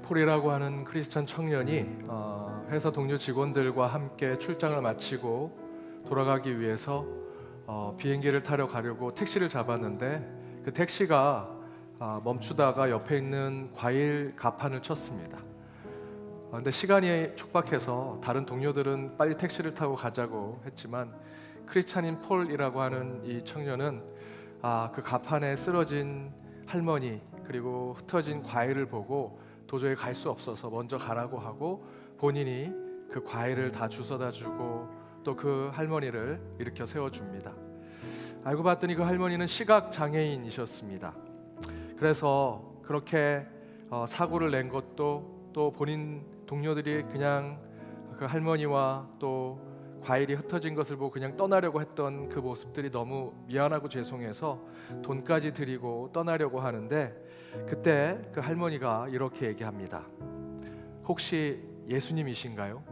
폴이라고 하는 크리스천 청년이 회사 동료 직원들과 함께 출장을 마치고 돌아가기 위해서 비행기를 타러 가려고 택시를 잡았는데 그 택시가 멈추다가 옆에 있는 과일 가판을 쳤습니다. 근데 시간이 촉박해서 다른 동료들은 빨리 택시를 타고 가자고 했지만 크리스찬인 폴이라고 하는 이 청년은 그 가판에 쓰러진 할머니 그리고 흩어진 과일을 보고 도저히 갈 수 없어서 먼저 가라고 하고 본인이 그 과일을 다 주워다 주고 또 그 할머니를 일으켜 세워줍니다. 알고 봤더니 그 할머니는 시각장애인이셨습니다. 그래서 그렇게 사고를 낸 것도 또 본인 동료들이 그냥 그 할머니와 또 과일이 흩어진 것을 보고 그냥 떠나려고 했던 그 모습들이 너무 미안하고 죄송해서 돈까지 드리고 떠나려고 하는데 그때 그 할머니가 이렇게 얘기합니다. 혹시 예수님이신가요?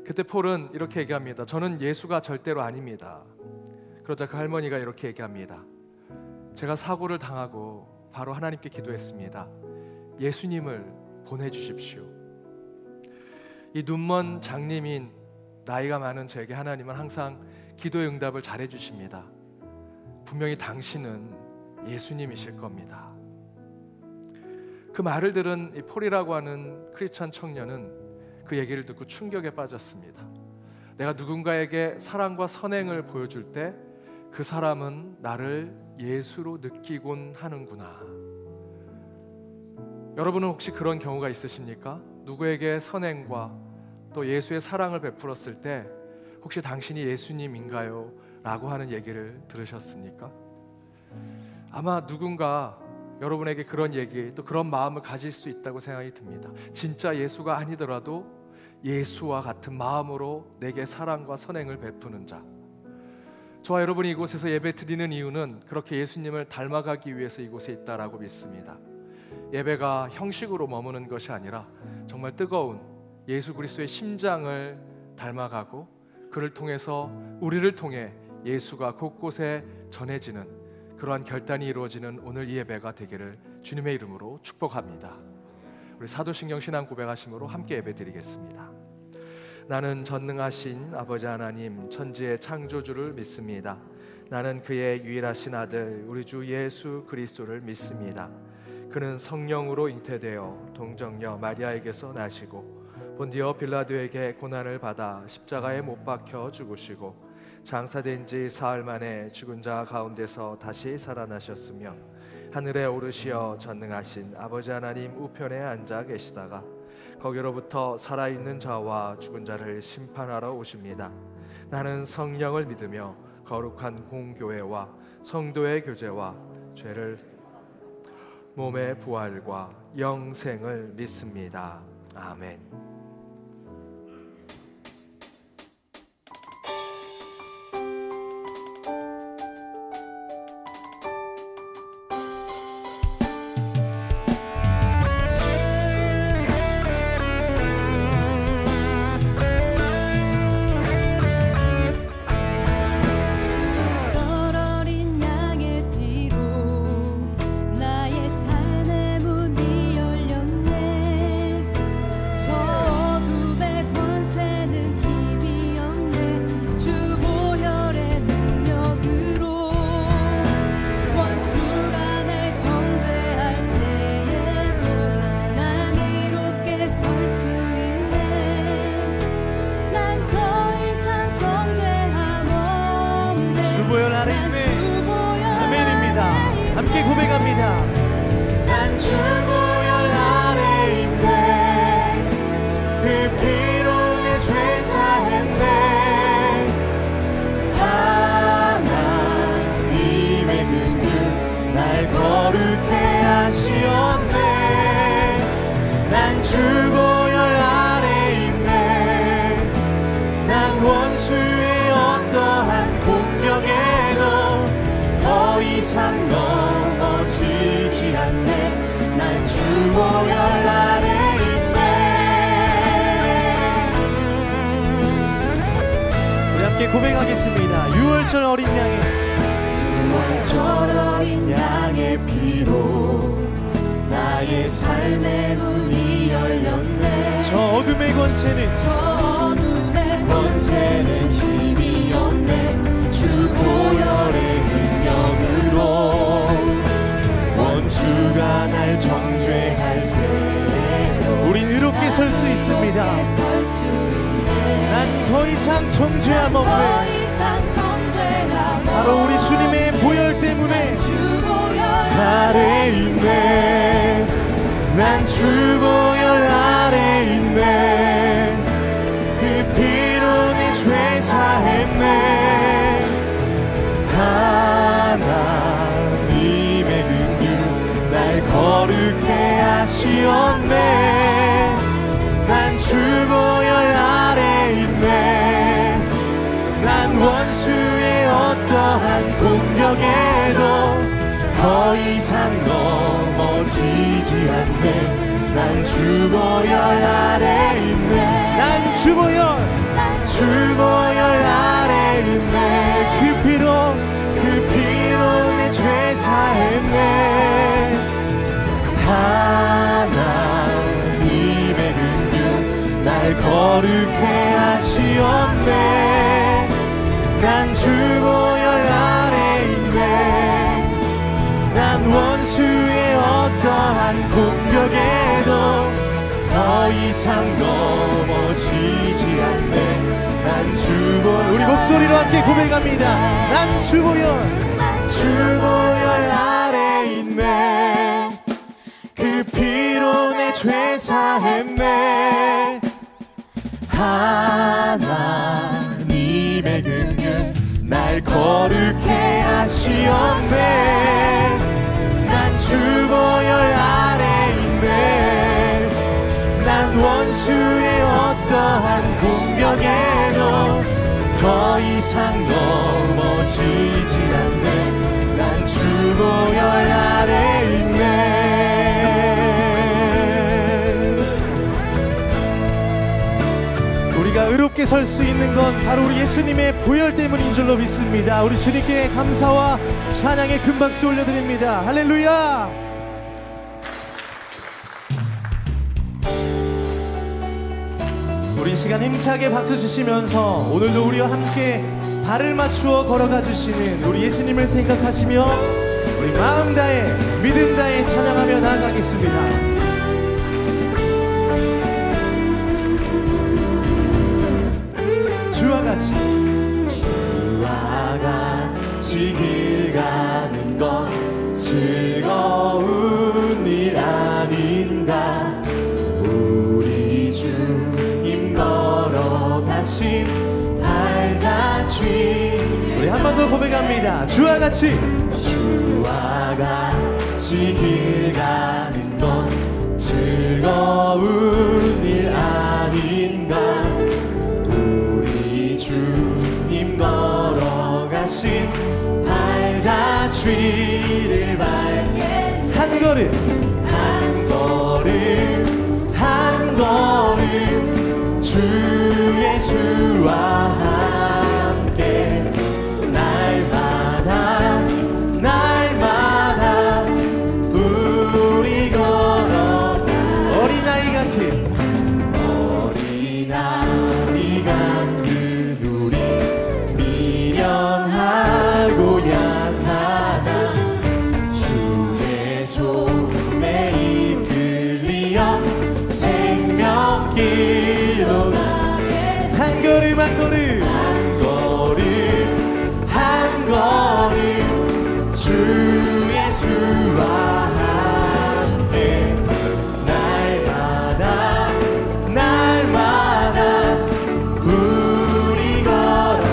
그때 폴은 이렇게 얘기합니다. 저는 예수가 절대로 아닙니다. 그러자 그 할머니가 이렇게 얘기합니다. 제가 사고를 당하고 바로 하나님께 기도했습니다. 예수님을 보내주십시오. 이 눈먼 장님인 나이가 많은 저에게 하나님은 항상 기도의 응답을 잘해 주십니다. 분명히 당신은 예수님이실 겁니다. 그 말을 들은 이 폴이라고 하는 크리스찬 청년은 그 얘기를 듣고 충격에 빠졌습니다. 내가 누군가에게 사랑과 선행을 보여줄 때 그 사람은 나를 예수로 느끼곤 하는구나. 여러분은 혹시 그런 경우가 있으십니까? 누구에게 선행과 또 예수의 사랑을 베풀었을 때 혹시 당신이 예수님인가요? 라고 하는 얘기를 들으셨습니까? 아마 누군가 여러분에게 그런 얘기 또 그런 마음을 가질 수 있다고 생각이 듭니다. 진짜 예수가 아니더라도 예수와 같은 마음으로 내게 사랑과 선행을 베푸는 자. 저와 여러분이 이곳에서 예배 드리는 이유는 그렇게 예수님을 닮아가기 위해서 이곳에 있다라고 믿습니다. 예배가 형식으로 머무는 것이 아니라 정말 뜨거운 예수 그리스도의 심장을 닮아가고 그를 통해서 우리를 통해 예수가 곳곳에 전해지는 그러한 결단이 이루어지는 오늘 이 예배가 되기를 주님의 이름으로 축복합니다. 우리 사도신경 신앙 고백하심으로 함께 예배 드리겠습니다. 나는 전능하신 아버지 하나님 천지의 창조주를 믿습니다. 나는 그의 유일하신 아들 우리 주 예수 그리스도를 믿습니다. 그는 성령으로 잉태되어 동정녀 마리아에게서 나시고 본디오 빌라도에게 고난을 받아 십자가에 못 박혀 죽으시고 장사된 지 사흘 만에 죽은 자 가운데서 다시 살아나셨으며 하늘에 오르시어 전능하신 아버지 하나님 우편에 앉아 계시다가 거기로부터 살아있는 자와 죽은 자를 심판하러 오십니다. 나는 성령을 믿으며 거룩한 공교회와 성도의 교제와 죄를 몸의 부활과 영생을 믿습니다. 아멘. 함께 고백합니다. 난 주 보혈 아래 있네. 그 피로 내 죄 사했네. 하나님의 긍휼 날 거룩해 하시었네. 난 주 보혈 아래 있네. 난 원수의 어떠한 공격에도 더 이상 넘어지지 않네. 난 주 보혈 아래 있네. 우리 함께 고백하겠습니다. 6월절 어린 양의 6월절 어린 양의 피로 나의 삶의 문이 열렸네. 저 어둠의 권세는 권세는 힘이 없네. 주 보혈의 능력으로 원수가 날 정죄할 때 우린 의롭게 설 수 있습니다. 난 더 이상 정죄함 없네. 바로 우리 주님의 보혈 때문에 아래 있네. 난 주 보혈 아래 있네. 그 피로 내 죄 사했네. 하나님의 긍휼 날 거룩해 하시었네. 난 주 보혈 아래 있네. 난 원수의 어떠한 공격에도 더 이상 넘어지지 않네. 난 주 보혈 아래 있네. 난 주 보혈 주 보혈 아래 있네. 그 피로 내 죄 사했네. 하나님의 긍휼 날 거룩해 하시었네. 난 주 보혈 아래 있네. 난 원수의 어떠한 공격에도 더 이상 넘어지지 않네. 난 주 보혈 우리 목소리로 함께 고백합니다. 난 주 보혈 주 보혈 아래 있네. 그 피로 내 죄 사했네. 하나님의 긍휼 날 거룩해 하시었네. 난 주 보혈 아래 있네. 난 원수의 어떠한 공격에도 더 이상 넘어지지 않네. 난 주 보혈 아래 있네. 우리가 의롭게 설 수 있는 건 바로 우리 예수님의 보혈 때문인 줄로 믿습니다. 우리 주님께 감사와 찬양의 큰 박수 올려드립니다. 할렐루야. 우리 시간 힘차게 박수 주시면서 오늘도 우리와 함께 발을 맞추어 걸어가 주시는 우리 예수님을 생각하시며 우리 마음 다해 믿음 다해 찬양하며 나아가겠습니다. 주와 같이 길 가는 건 즐거운 일 아닌가. 우리 주님 걸어가신 발자취. 우리 한 번 더 고백합니다. 주와 같이 길 가는 건 즐거운 일 아닌가. 우리 주님 걸어가신 발자취를 밟게 한 걸음 한 걸음 주 예수와 함께 날마다 우리 걸어가. 어린아이 같은 우리 미련하고 약하다. 주의 손에 이끌리어 생명길로 가게. 한 걸음 한 걸음 주 예수와 함께 날마다 우리 걸어.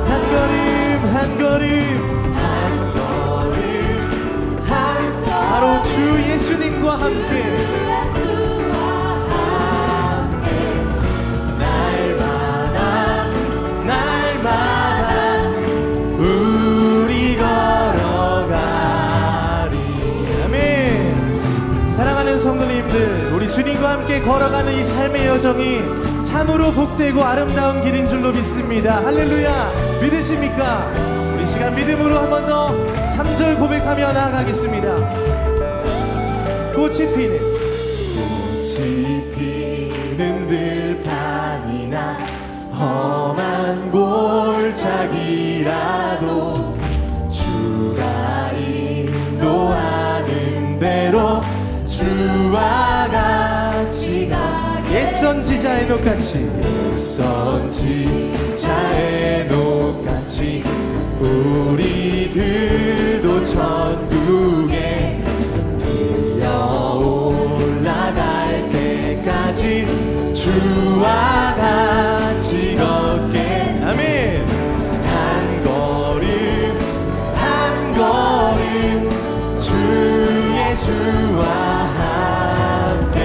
한 걸음 바로 주 예수님과 함께 날마다 우리 걸어가리. 아멘. 사랑하는 성도님들, 우리 주님과 함께 걸어가는 이 삶의 여정이 참으로 복되고 아름다운 길인 줄로 믿습니다. 할렐루야. 믿으십니까? 우리 시간 믿음으로 한 번 더 3절 고백하며 나아가겠습니다. 꽃이 피는 꽃이 피는 들판이나 험한 골짜기라도 주가 인도하는 대로 주와 같이 가게 옛 선지자의 녹같이 선지자의 녹같이 우리들도 천국에 들려 올라갈 때까지 주와 같이 걷게 아멘. 한 걸음 한 걸음 주 예수와 함께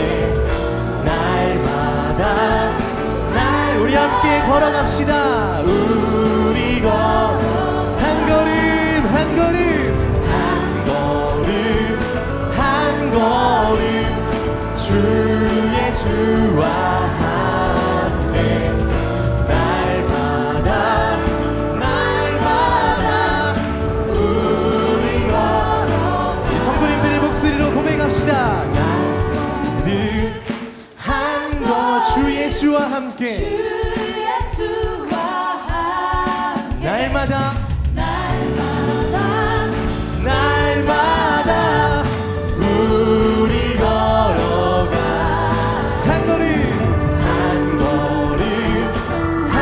날마다 우리 함께 걸어갑시다. 우리 걸어 한 걸음 한 걸음 한 걸음 한 걸음 주 예수와 함께 날마다 날마다 우리 걸어 성도님들의 목소리로 고백합시다. 한거 주 예수와 함께 예수와 함께 날마다 날마다 우리 걸어가 한 걸음 한 걸음 한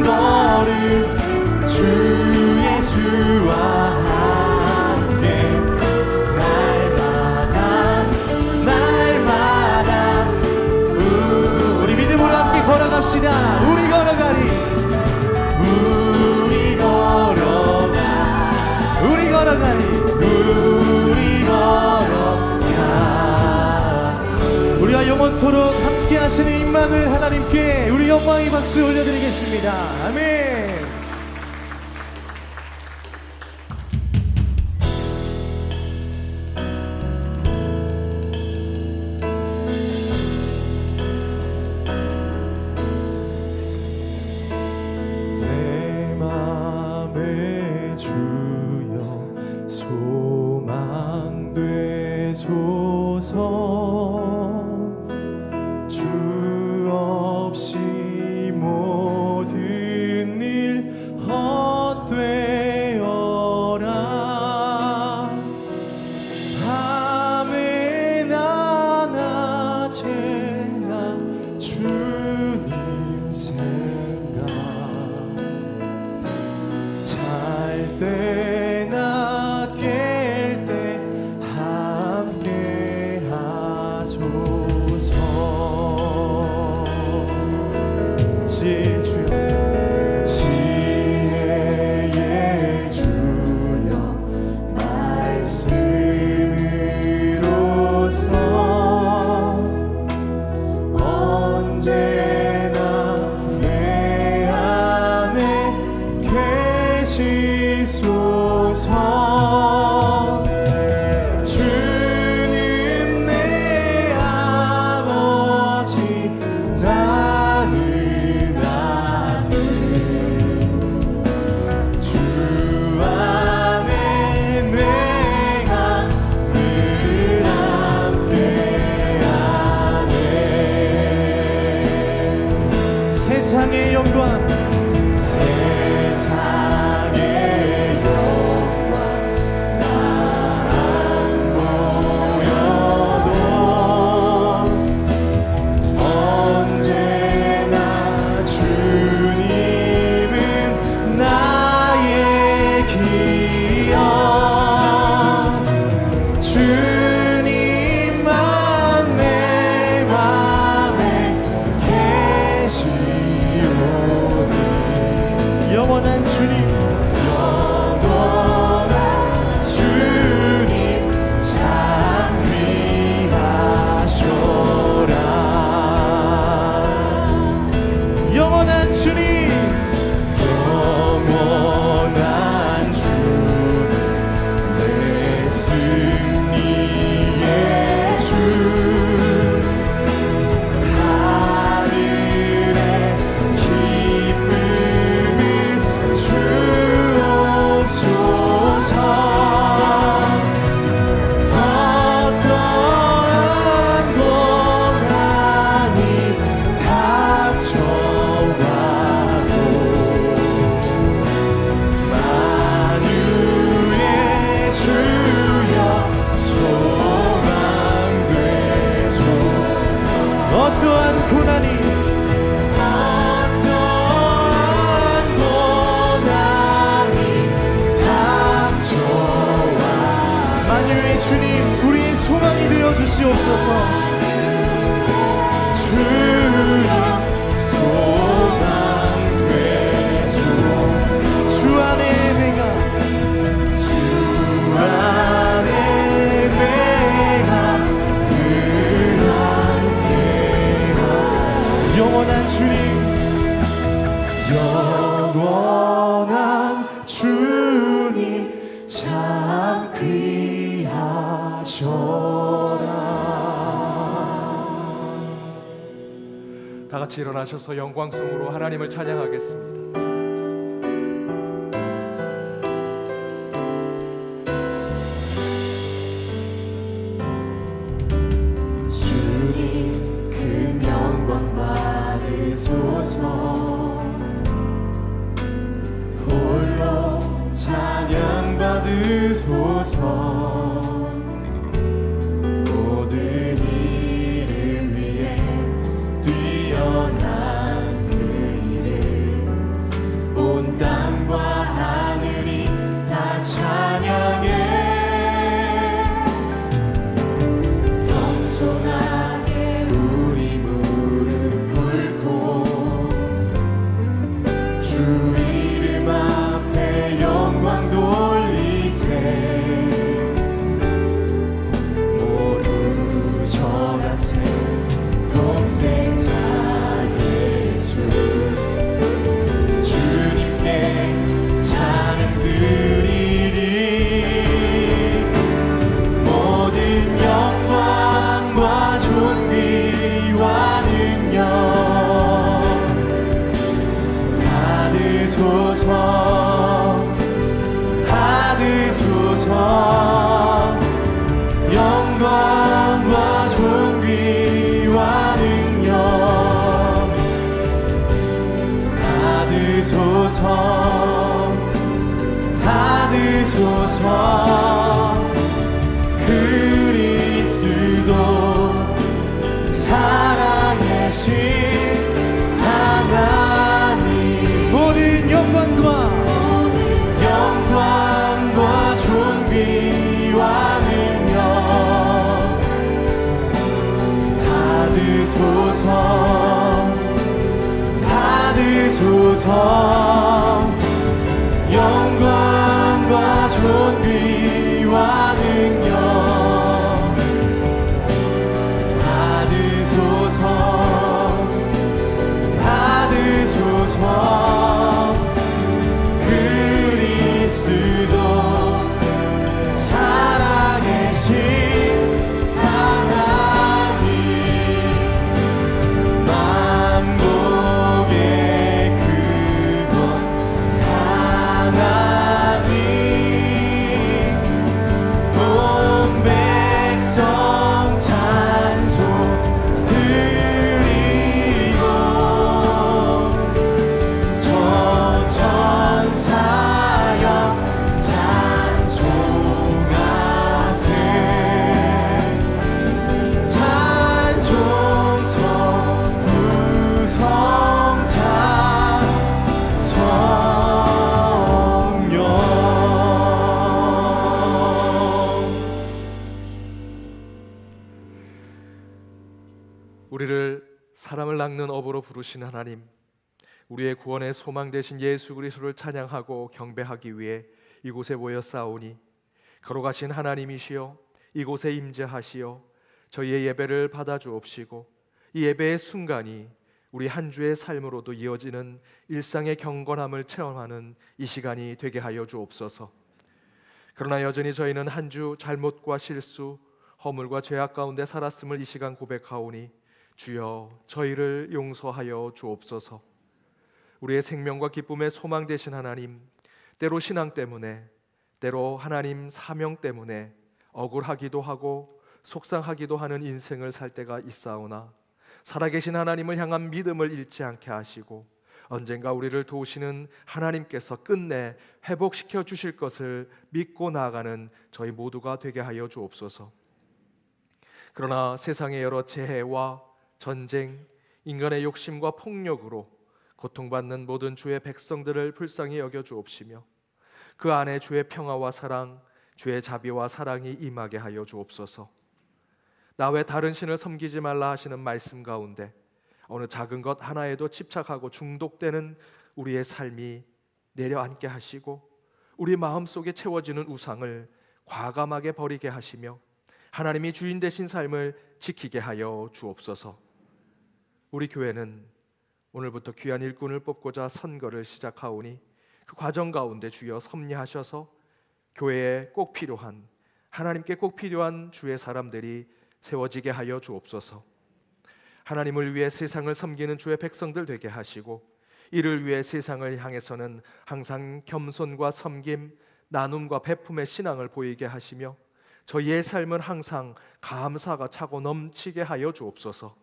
걸음 주 예수와 함께 날마다 날마다 우리 믿음으로 함께 걸어갑시다. 우리 걸어가리 우리 걸어가 우리 걸어가리 우리 걸어가 우리와 영원토록 함께 하시는 임마누엘 하나님께 우리 영광의 박수 올려드리겠습니다. 아멘. 내 맘에 주여 소망 되소서 주 없이 모든 일 헛되어라 밤에나 낮에나 주님 생각 잘 때나 깰 때 함께 하소서 지혜주여 지혜의 주여 말씀으로써 언제나 내 안에 계시소서 주는 내 아버지 나는 아들 주 안에 내가 늘 함께하네 세상의 영광 세상의 영광 나 안 보여도 언제나 주님은 나의 기억 주님만 내 맘에 계시오니 주님, 영원한 주님 참 귀하셔라. 다 같이 일어나셔서 영광송으로 하나님을 찬양하겠습니다. 주님 그 영광 받으소서. 홀로 찬양 받으소서. 모든 이름 위에 뛰어난 그 이름, 온 땅과 하늘이 다 찬양해. 겸손하게 우리 무릎 꿇고 주 이름 앞에 영광 돌리세. 모두 저같이 독생자 예수 주님께 찬양 드리리. 모든 영광과 존귀와 능력 받으소서. 받으소서. 영광과 존귀와 능력 받으소서. 받으소서. 그리스도 살아계신 하나님. 모든 영광과 존귀와 능력 받으소서. 받으소서. 영광과 존귀와 능력 받으소서. 받으소서. 그리스도 살아계신 하나님. 만국의 근원 하나님. 온 백성 찬송 드리고 저 천사여 찬송하세. 찬송서 부성자 성령. 우리를 사람을 낚는 업으로 부르신 하나님, 우리의 구원의 소망 되신 예수 그리스도를 찬양하고 경배하기 위해 이곳에 모여 싸우니 걸어가신 하나님이시여 이곳에 임재하시어 저희의 예배를 받아주옵시고 이 예배의 순간이 우리 한 주의 삶으로도 이어지는 일상의 경건함을 체험하는 이 시간이 되게 하여 주옵소서. 그러나 여전히 저희는 한 주 잘못과 실수, 허물과 죄악 가운데 살았음을 이 시간 고백하오니 주여 저희를 용서하여 주옵소서. 우리의 생명과 기쁨의 소망 되신 하나님, 때로 신앙 때문에, 때로 하나님 사명 때문에 억울하기도 하고 속상하기도 하는 인생을 살 때가 있사오나 살아계신 하나님을 향한 믿음을 잃지 않게 하시고 언젠가 우리를 도우시는 하나님께서 끝내 회복시켜 주실 것을 믿고 나아가는 저희 모두가 되게 하여 주옵소서. 그러나 세상의 여러 재해와 전쟁, 인간의 욕심과 폭력으로 고통받는 모든 주의 백성들을 불쌍히 여겨 주옵시며 그 안에 주의 평화와 사랑, 주의 자비와 사랑이 임하게 하여 주옵소서. 나 외 다른 신을 섬기지 말라 하시는 말씀 가운데 어느 작은 것 하나에도 집착하고 중독되는 우리의 삶이 내려앉게 하시고 우리 마음속에 채워지는 우상을 과감하게 버리게 하시며 하나님이 주인 되신 삶을 지키게 하여 주옵소서. 우리 교회는 오늘부터 귀한 일꾼을 뽑고자 선거를 시작하오니 그 과정 가운데 주여 섭리하셔서 교회에 꼭 필요한, 하나님께 꼭 필요한 주의 사람들이 세워지게 하여 주옵소서. 하나님을 위해 세상을 섬기는 주의 백성들 되게 하시고, 이를 위해 세상을 향해서는 항상 겸손과 섬김, 나눔과 베품의 신앙을 보이게 하시며 저희의 삶은 항상 감사가 차고 넘치게 하여 주옵소서.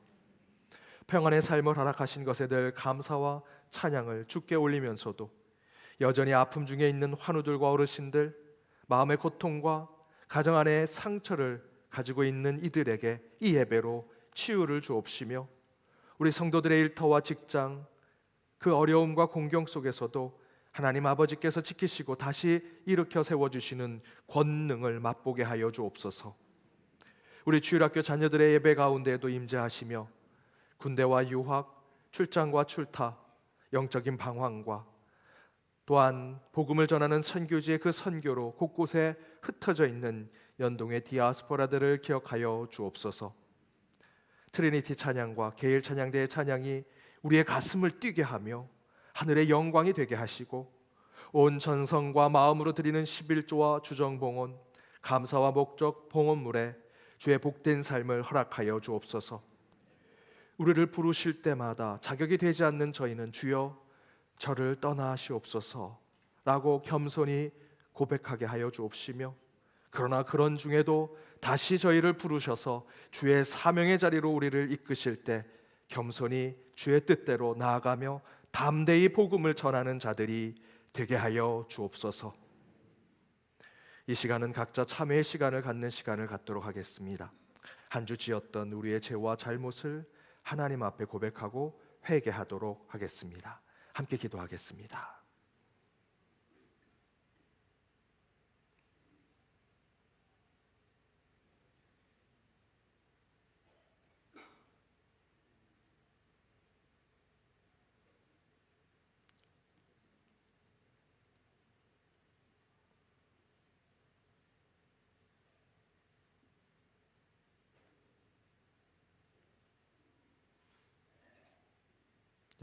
평안의 삶을 허락하신 것에 늘 감사와 찬양을 주께 올리면서도 여전히 아픔 중에 있는 환우들과 어르신들, 마음의 고통과 가정 안의 상처를 가지고 있는 이들에게 이 예배로 치유를 주옵시며, 우리 성도들의 일터와 직장, 그 어려움과 공경 속에서도 하나님 아버지께서 지키시고 다시 일으켜 세워주시는 권능을 맛보게 하여 주옵소서. 우리 주일학교 자녀들의 예배 가운데에도 임재하시며 군대와 유학, 출장과 출타, 영적인 방황과 또한 복음을 전하는 선교지의 그 선교로 곳곳에 흩어져 있는 연동의 디아스포라들을 기억하여 주옵소서. 트리니티 찬양과 게일 찬양대의 찬양이 우리의 가슴을 뛰게 하며 하늘의 영광이 되게 하시고, 온 전성과 마음으로 드리는 11조와 주정봉헌, 감사와 목적 봉헌물에 주의 복된 삶을 허락하여 주옵소서. 우리를 부르실 때마다 자격이 되지 않는 저희는 주여 저를 떠나시옵소서 라고 겸손히 고백하게 하여 주옵시며, 그러나 그런 중에도 다시 저희를 부르셔서 주의 사명의 자리로 우리를 이끄실 때 겸손히 주의 뜻대로 나아가며 담대히 복음을 전하는 자들이 되게 하여 주옵소서. 이 시간은 각자 참회의 시간을 갖는 시간을 갖도록 하겠습니다. 한 주 지었던 우리의 죄와 잘못을 하나님 앞에 고백하고 회개하도록 하겠습니다. 함께 기도하겠습니다.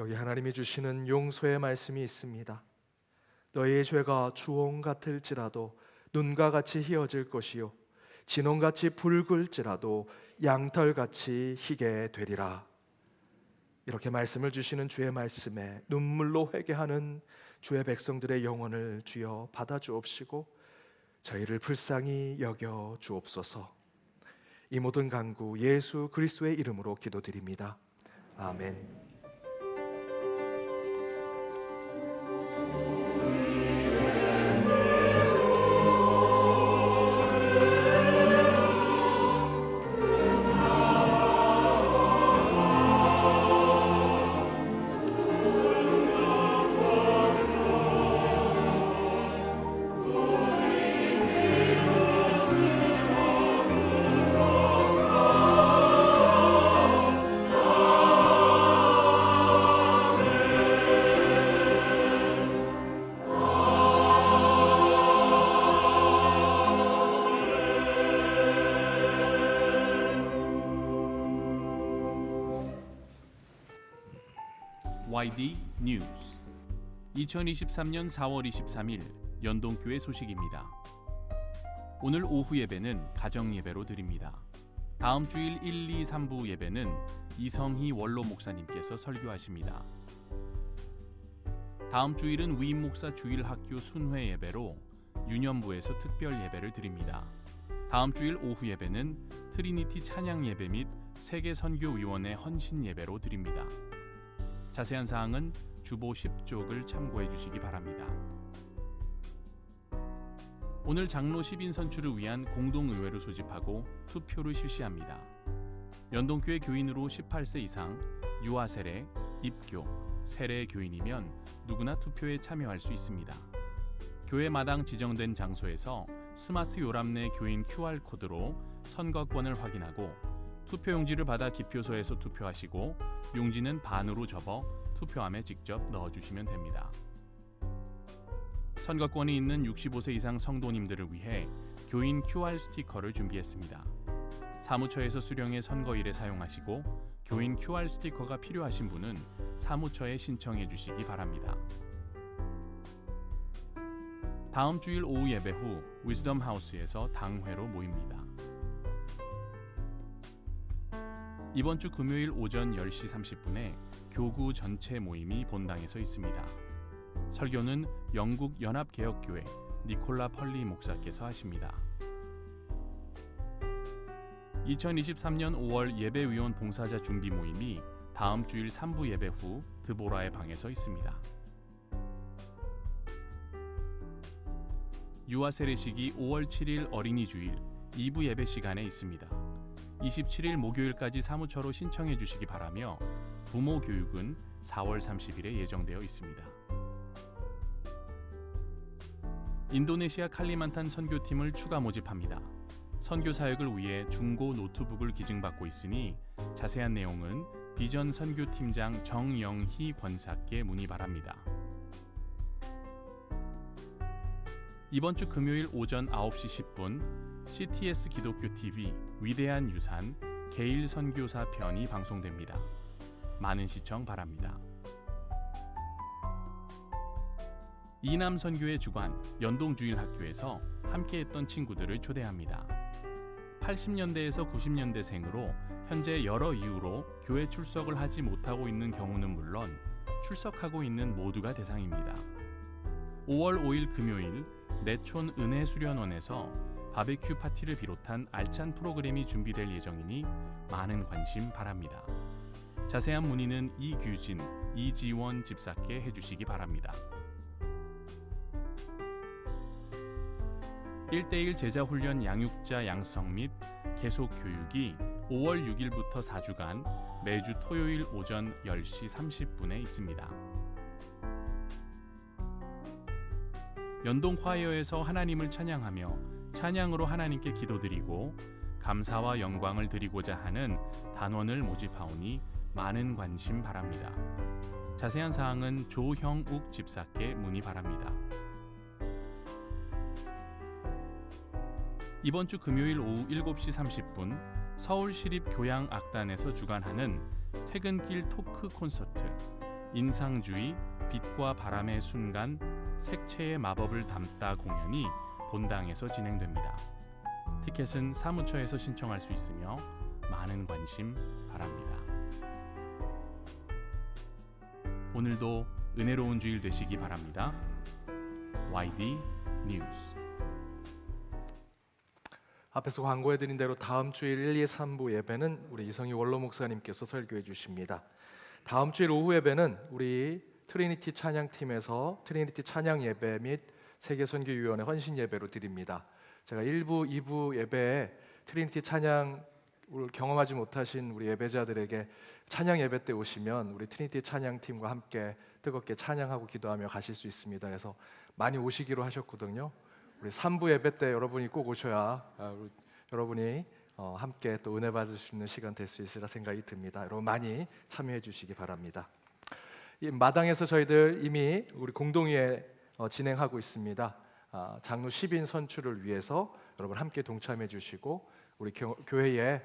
여기 하나님이 주시는 용서의 말씀이 있습니다. 너희의 죄가 주홍 같을지라도 눈과 같이 희어질 것이요 진홍같이 붉을지라도 양털같이 희게 되리라. 이렇게 말씀을 주시는 주의 말씀에 눈물로 회개하는 주의 백성들의 영혼을 주여 받아 주옵시고 저희를 불쌍히 여겨 주옵소서. 이 모든 간구 예수 그리스도의 이름으로 기도드립니다. 아멘. YD 뉴스 2023년 4월 23일 연동교회 소식입니다. 오늘 오후 예배는 가정 예배로 드립니다. 다음 주일 1, 2, 3부 예배는 이성희 원로 목사님께서 설교하십니다. 다음 주일은 위임 목사 주일 학교 순회 예배로 유년부에서 특별 예배를 드립니다. 다음 주일 오후 예배는 트리니티 찬양 예배 및 세계 선교위원회 헌신 예배로 드립니다. 자세한 사항은 주보 10쪽을 참고해 주시기 바랍니다. 오늘 장로 10인 선출을 위한 공동의회를 소집하고 투표를 실시합니다. 연동교회 교인으로 18세 이상, 유아세례, 입교, 세례 교인이면 누구나 투표에 참여할 수 있습니다. 교회 마당 지정된 장소에서 스마트 요람내 교인 QR코드로 선거권을 확인하고 투표용지를 받아 기표소에서 투표하시고 용지는 반으로 접어 투표함에 직접 넣어주시면 됩니다. 선거권이 있는 65세 이상 성도님들을 위해 교인 QR 스티커를 준비했습니다. 사무처에서 수령해 선거일에 사용하시고 교인 QR 스티커가 필요하신 분은 사무처에 신청해 주시기 바랍니다. 다음 주일 오후 예배 후 위즈덤 하우스에서 당회로 모입니다. 이번 주 금요일 오전 10시 30분에 교구 전체 모임이 본당에서 있습니다. 설교는 영국 연합개혁교회 니콜라 펄리 목사께서 하십니다. 2023년 5월 예배위원 봉사자 준비 모임이 다음 주일 3부 예배 후 드보라의 방에서 있습니다. 유아 세례식이 5월 7일 어린이 주일 2부 예배 시간에 있습니다. 27일 목요일까지 사무처로 신청해 주시기 바라며 부모 교육은 4월 30일에 예정되어 있습니다. 인도네시아 칼리만탄 선교팀을 추가 모집합니다. 선교 사역을 위해 중고 노트북을 기증받고 있으니 자세한 내용은 비전 선교팀장 정영희 권사께 문의 바랍니다. 이번 주 금요일 오전 9시 10분 CTS 기독교 TV 위대한 유산 게일 선교사 편이 방송됩니다. 많은 시청 바랍니다. 이남 선교의 주관 연동주일학교에서 함께했던 친구들을 초대합니다. 80년대에서 90년대생으로 현재 여러 이유로 교회 출석을 하지 못하고 있는 경우는 물론 출석하고 있는 모두가 대상입니다. 5월 5일 금요일 내촌 은혜수련원에서 바베큐 파티를 비롯한 알찬 프로그램이 준비될 예정이니 많은 관심 바랍니다. 자세한 문의는 이규진, 이지원 집사께 해주시기 바랍니다. 1대1 제자훈련 양육자 양성 및 계속 교육이 5월 6일부터 4주간 매주 토요일 오전 10시 30분에 있습니다. 연동콰이어에서 하나님을 찬양하며 찬양으로 하나님께 기도드리고 감사와 영광을 드리고자 하는 단원을 모집하오니 많은 관심 바랍니다. 자세한 사항은 조형욱 집사께 문의 바랍니다. 이번 주 금요일 오후 7시 30분 서울시립교향악단에서 주관하는 퇴근길 토크 콘서트 인상주의 빛과 바람의 순간 색채의 마법을 담다 공연이 본당에서 진행됩니다. 티켓은 사무처에서 신청할 수 있으며 많은 관심 바랍니다. 오늘도 은혜로운 주일 되시기 바랍니다. YD 뉴스. 앞에서 광고해드린 대로 다음 주일 1, 2, 3부 예배는 우리 이성희 원로 목사님께서 설교해 주십니다. 다음 주일 오후 예배는 우리 트리니티 찬양팀에서 트리니티 찬양 예배 및 세계선교위원회 헌신 예배로 드립니다. 제가 1부, 2부 예배에 트리니티 찬양을 경험하지 못하신 우리 예배자들에게 찬양 예배 때 오시면 우리 트리니티 찬양팀과 함께 뜨겁게 찬양하고 기도하며 가실 수 있습니다. 그래서 많이 오시기로 하셨거든요. 우리 3부 예배 때 여러분이 꼭 오셔야 여러분이 함께 또 은혜 받을 수 있는 시간 될 수 있으리라 생각이 듭니다. 여러분 많이 참여해 주시기 바랍니다. 이 마당에서 저희들 이미 우리 공동회에 진행하고 있습니다. 장로 10인 선출을 위해서 여러분 함께 동참해 주시고 우리 교회에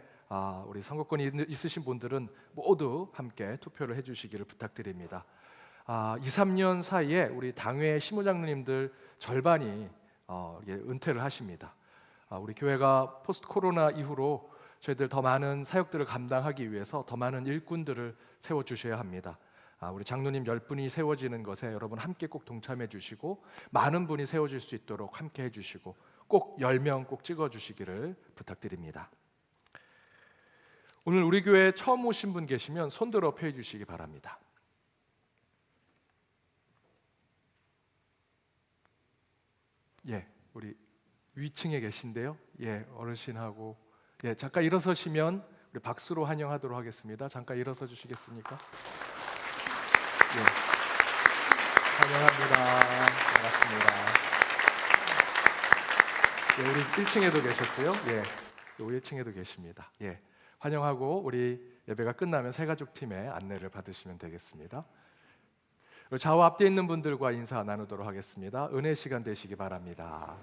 우리 선거권이 있으신 분들은 모두 함께 투표를 해 주시기를 부탁드립니다. 2, 3년 사이에 우리 당회 시무장로님들 절반이 은퇴를 하십니다. 우리 교회가 포스트 코로나 이후로 저희들 더 많은 사역들을 감당하기 위해서 더 많은 일꾼들을 세워주셔야 합니다. 우리 장로님 10분이 세워지는 것에 여러분 함께 꼭 동참해 주시고 많은 분이 세워질 수 있도록 함께 해주시고 꼭 10명 꼭 찍어주시기를 부탁드립니다. 오늘 우리 교회에 처음 오신 분 계시면 손들어 펴 주시기 바랍니다. 예, 우리 위층에 계신데요. 예, 어르신하고 잠깐 일어서시면 우리 박수로 환영하도록 하겠습니다. 잠깐 일어서 주시겠습니까? 예, 환영합니다. 반갑습니다. 예, 우리 1층에도 계셨고요. 예, 우리 1층에도 계십니다. 예, 환영하고 우리 예배가 끝나면 새가족 팀의 안내를 받으시면 되겠습니다. 좌우 앞뒤에 있는 분들과 인사 나누도록 하겠습니다. 은혜 시간 되시기 바랍니다.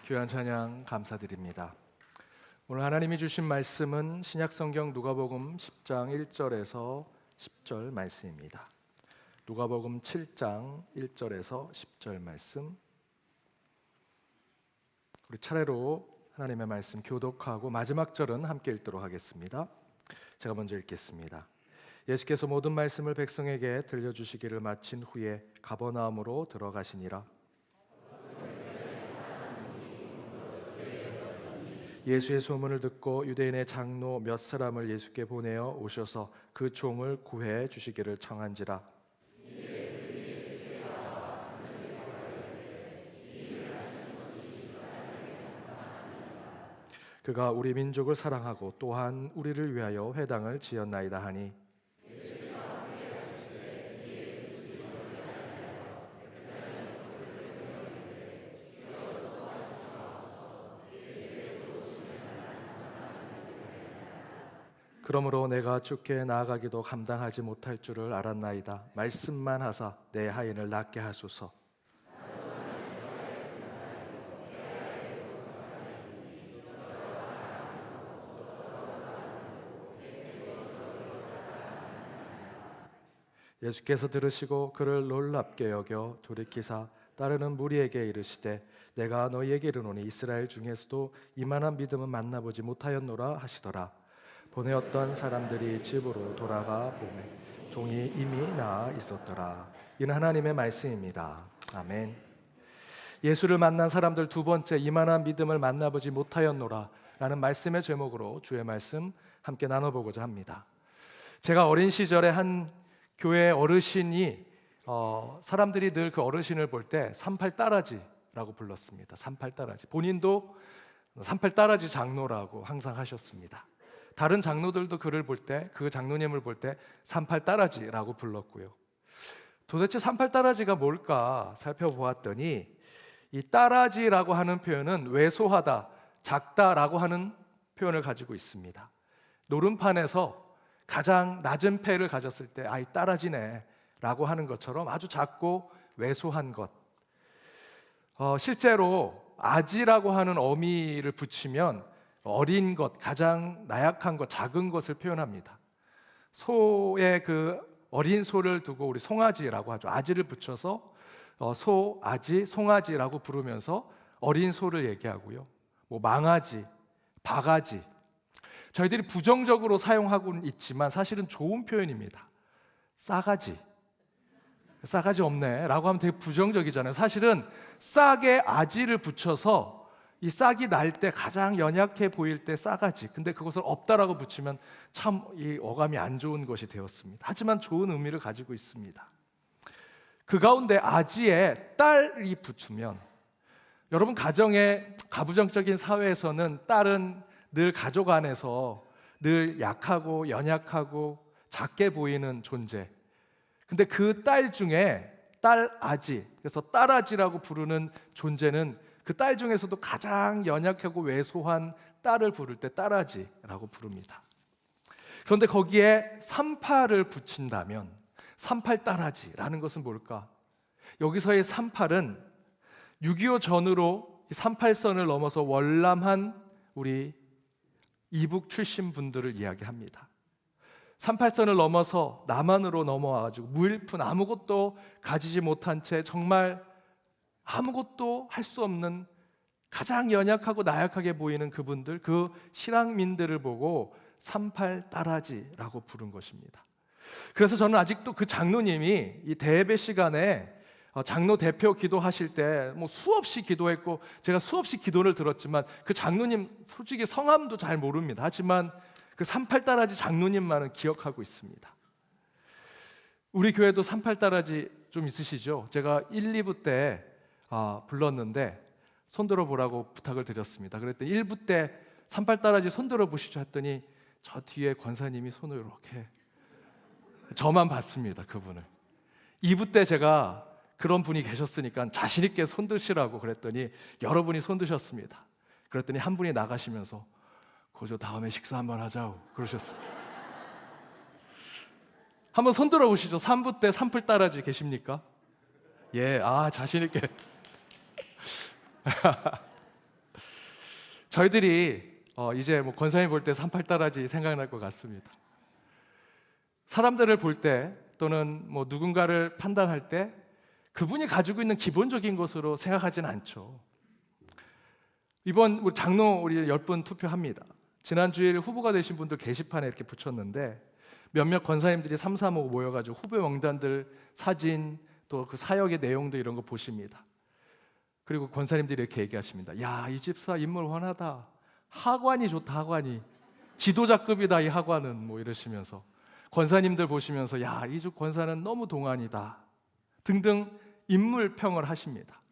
귀한 찬양 감사드립니다. 오늘 하나님이 주신 말씀은 신약성경 누가복음 10장 1절에서 10절 말씀입니다. 누가복음 7장 1절에서 10절 말씀, 우리 차례로 하나님의 말씀 교독하고 마지막 절은 함께 읽도록 하겠습니다. 제가 먼저 읽겠습니다. 예수께서 모든 말씀을 백성에게 들려주시기를 마친 후에 가버나움으로 들어가시니라. 예수의 소문을 듣고 유대인의 장로 몇 사람을 예수께 보내어 오셔서 그 종을 구해 주시기를 청한지라. 그가 우리 민족을 사랑하고 또한 우리를 위하여 회당을 지었나이다 하니, 그러므로 내가 주께 나아가기도 감당하지 못할 줄을 알았나이다. 말씀만 하사 내 하인을 낫게 하소서. 예수께서 들으시고 그를 놀랍게 여겨 돌이키사 따르는 무리에게 이르시되 내가 너희에게 이르노니 이스라엘 중에서도 이만한 믿음은 만나보지 못하였노라 하시더라. 보내었던 사람들이 집으로 돌아가 보매 종이 이미 나아 있었더라. 이는 하나님의 말씀입니다. 아멘. 예수를 만난 사람들 두 번째, 이만한 믿음을 만나보지 못하였노라 라는 말씀의 제목으로 주의 말씀 함께 나눠보고자 합니다. 제가 어린 시절에 한 교회 어르신이 사람들이 늘 그 어르신을 볼 때 산팔따라지라고 불렀습니다. 산팔따라지. 본인도 산팔따라지 장로라고 항상 하셨습니다. 다른 장로들도 그를 볼 때, 그 장로님을 볼 때 산팔따라지라고 불렀고요. 도대체 산팔따라지가 뭘까 살펴보았더니 이 따라지라고 하는 표현은 왜소하다, 작다라고 하는 표현을 가지고 있습니다. 노름판에서 가장 낮은 패를 가졌을 때 아이 따라지네 라고 하는 것처럼 아주 작고 왜소한 것. 실제로 아지라고 하는 어미를 붙이면 어린 것, 가장 나약한 것, 작은 것을 표현합니다. 소의 그 어린 소를 두고 우리 송아지라고 하죠. 아지를 붙여서 소, 아지, 송아지라고 부르면서 어린 소를 얘기하고요. 뭐 망아지, 바가지. 저희들이 부정적으로 사용하고는 있지만 사실은 좋은 표현입니다. 싸가지. 싸가지 없네 라고 하면 되게 부정적이잖아요. 사실은 싹에 아지를 붙여서 이 싹이 날 때 가장 연약해 보일 때 싸가지. 근데 그것을 없다라고 붙이면 참 이 어감이 안 좋은 것이 되었습니다. 하지만 좋은 의미를 가지고 있습니다. 그 가운데 아지에 딸이 붙으면, 여러분 가정의 가부장적인 사회에서는 딸은 늘 가족 안에서 늘 약하고 연약하고 작게 보이는 존재. 근데 그 딸 중에 딸아지, 그래서 딸아지라고 부르는 존재는 그 딸 중에서도 가장 연약하고 왜소한 딸을 부를 때 딸아지라고 부릅니다. 그런데 거기에 산팔을 붙인다면 산팔딸아지라는 것은 뭘까? 여기서의 산팔은 6.25 전후로 38선을 넘어서 월남한 우리 이북 출신 분들을 이야기합니다. 38선을 넘어서 남한으로 넘어와가지고 무일푼 아무것도 가지지 못한 채 정말 아무것도 할 수 없는 가장 연약하고 나약하게 보이는 그분들, 그 실향민들을 보고 산팔따라지라고 부른 것입니다. 그래서 저는 아직도 그 장로님이 이 대예배 시간에 장로 대표 기도하실 때 뭐 수없이 기도했고 제가 수없이 기도를 들었지만 그 장로님 솔직히 성함도 잘 모릅니다. 하지만 그 산팔따라지 장로님만은 기억하고 있습니다. 우리 교회도 산팔따라지 좀 있으시죠? 제가 1, 2부 때 불렀는데 손들어 보라고 부탁을 드렸습니다. 그랬더니 1부 때 산팔따라지 손들어 보시죠 했더니 저 뒤에 권사님이 손을 이렇게 저만 봤습니다. 그분을. 2부 때 제가 그런 분이 계셨으니까 자신 있게 손드시라고 그랬더니 여러분이 손드셨습니다. 그랬더니 한 분이 나가시면서 고조 다음에 식사 한번 하자고 그러셨습니다. 한번 손들어 보시죠. 3부 때 산풀따라지 계십니까? 예, 자신 있게. 저희들이 이제 뭐 권사님 볼 때 38다라지 생각날 것 같습니다. 사람들을 볼 때 또는 뭐 누군가를 판단할 때 그분이 가지고 있는 기본적인 것으로 생각하지는 않죠. 이번 우리 장로 우리 10분 투표합니다. 지난 주일 후보가 되신 분들 게시판에 이렇게 붙였는데 몇몇 권사님들이 3, 4, 5 모여가지고 후보 명단들 사진 또 그 사역의 내용도 이런 거 보십니다. 그리고 권사님들이 이렇게 얘기하십니다. 야, 이 집사 인물 환하다. 하관이 좋다. 하관이 지도자급이다. 이 하관은 뭐 이러시면서 권사님들 보시면서 야, 이 집 권사는 너무 동안이다 등등 인물평을 하십니다.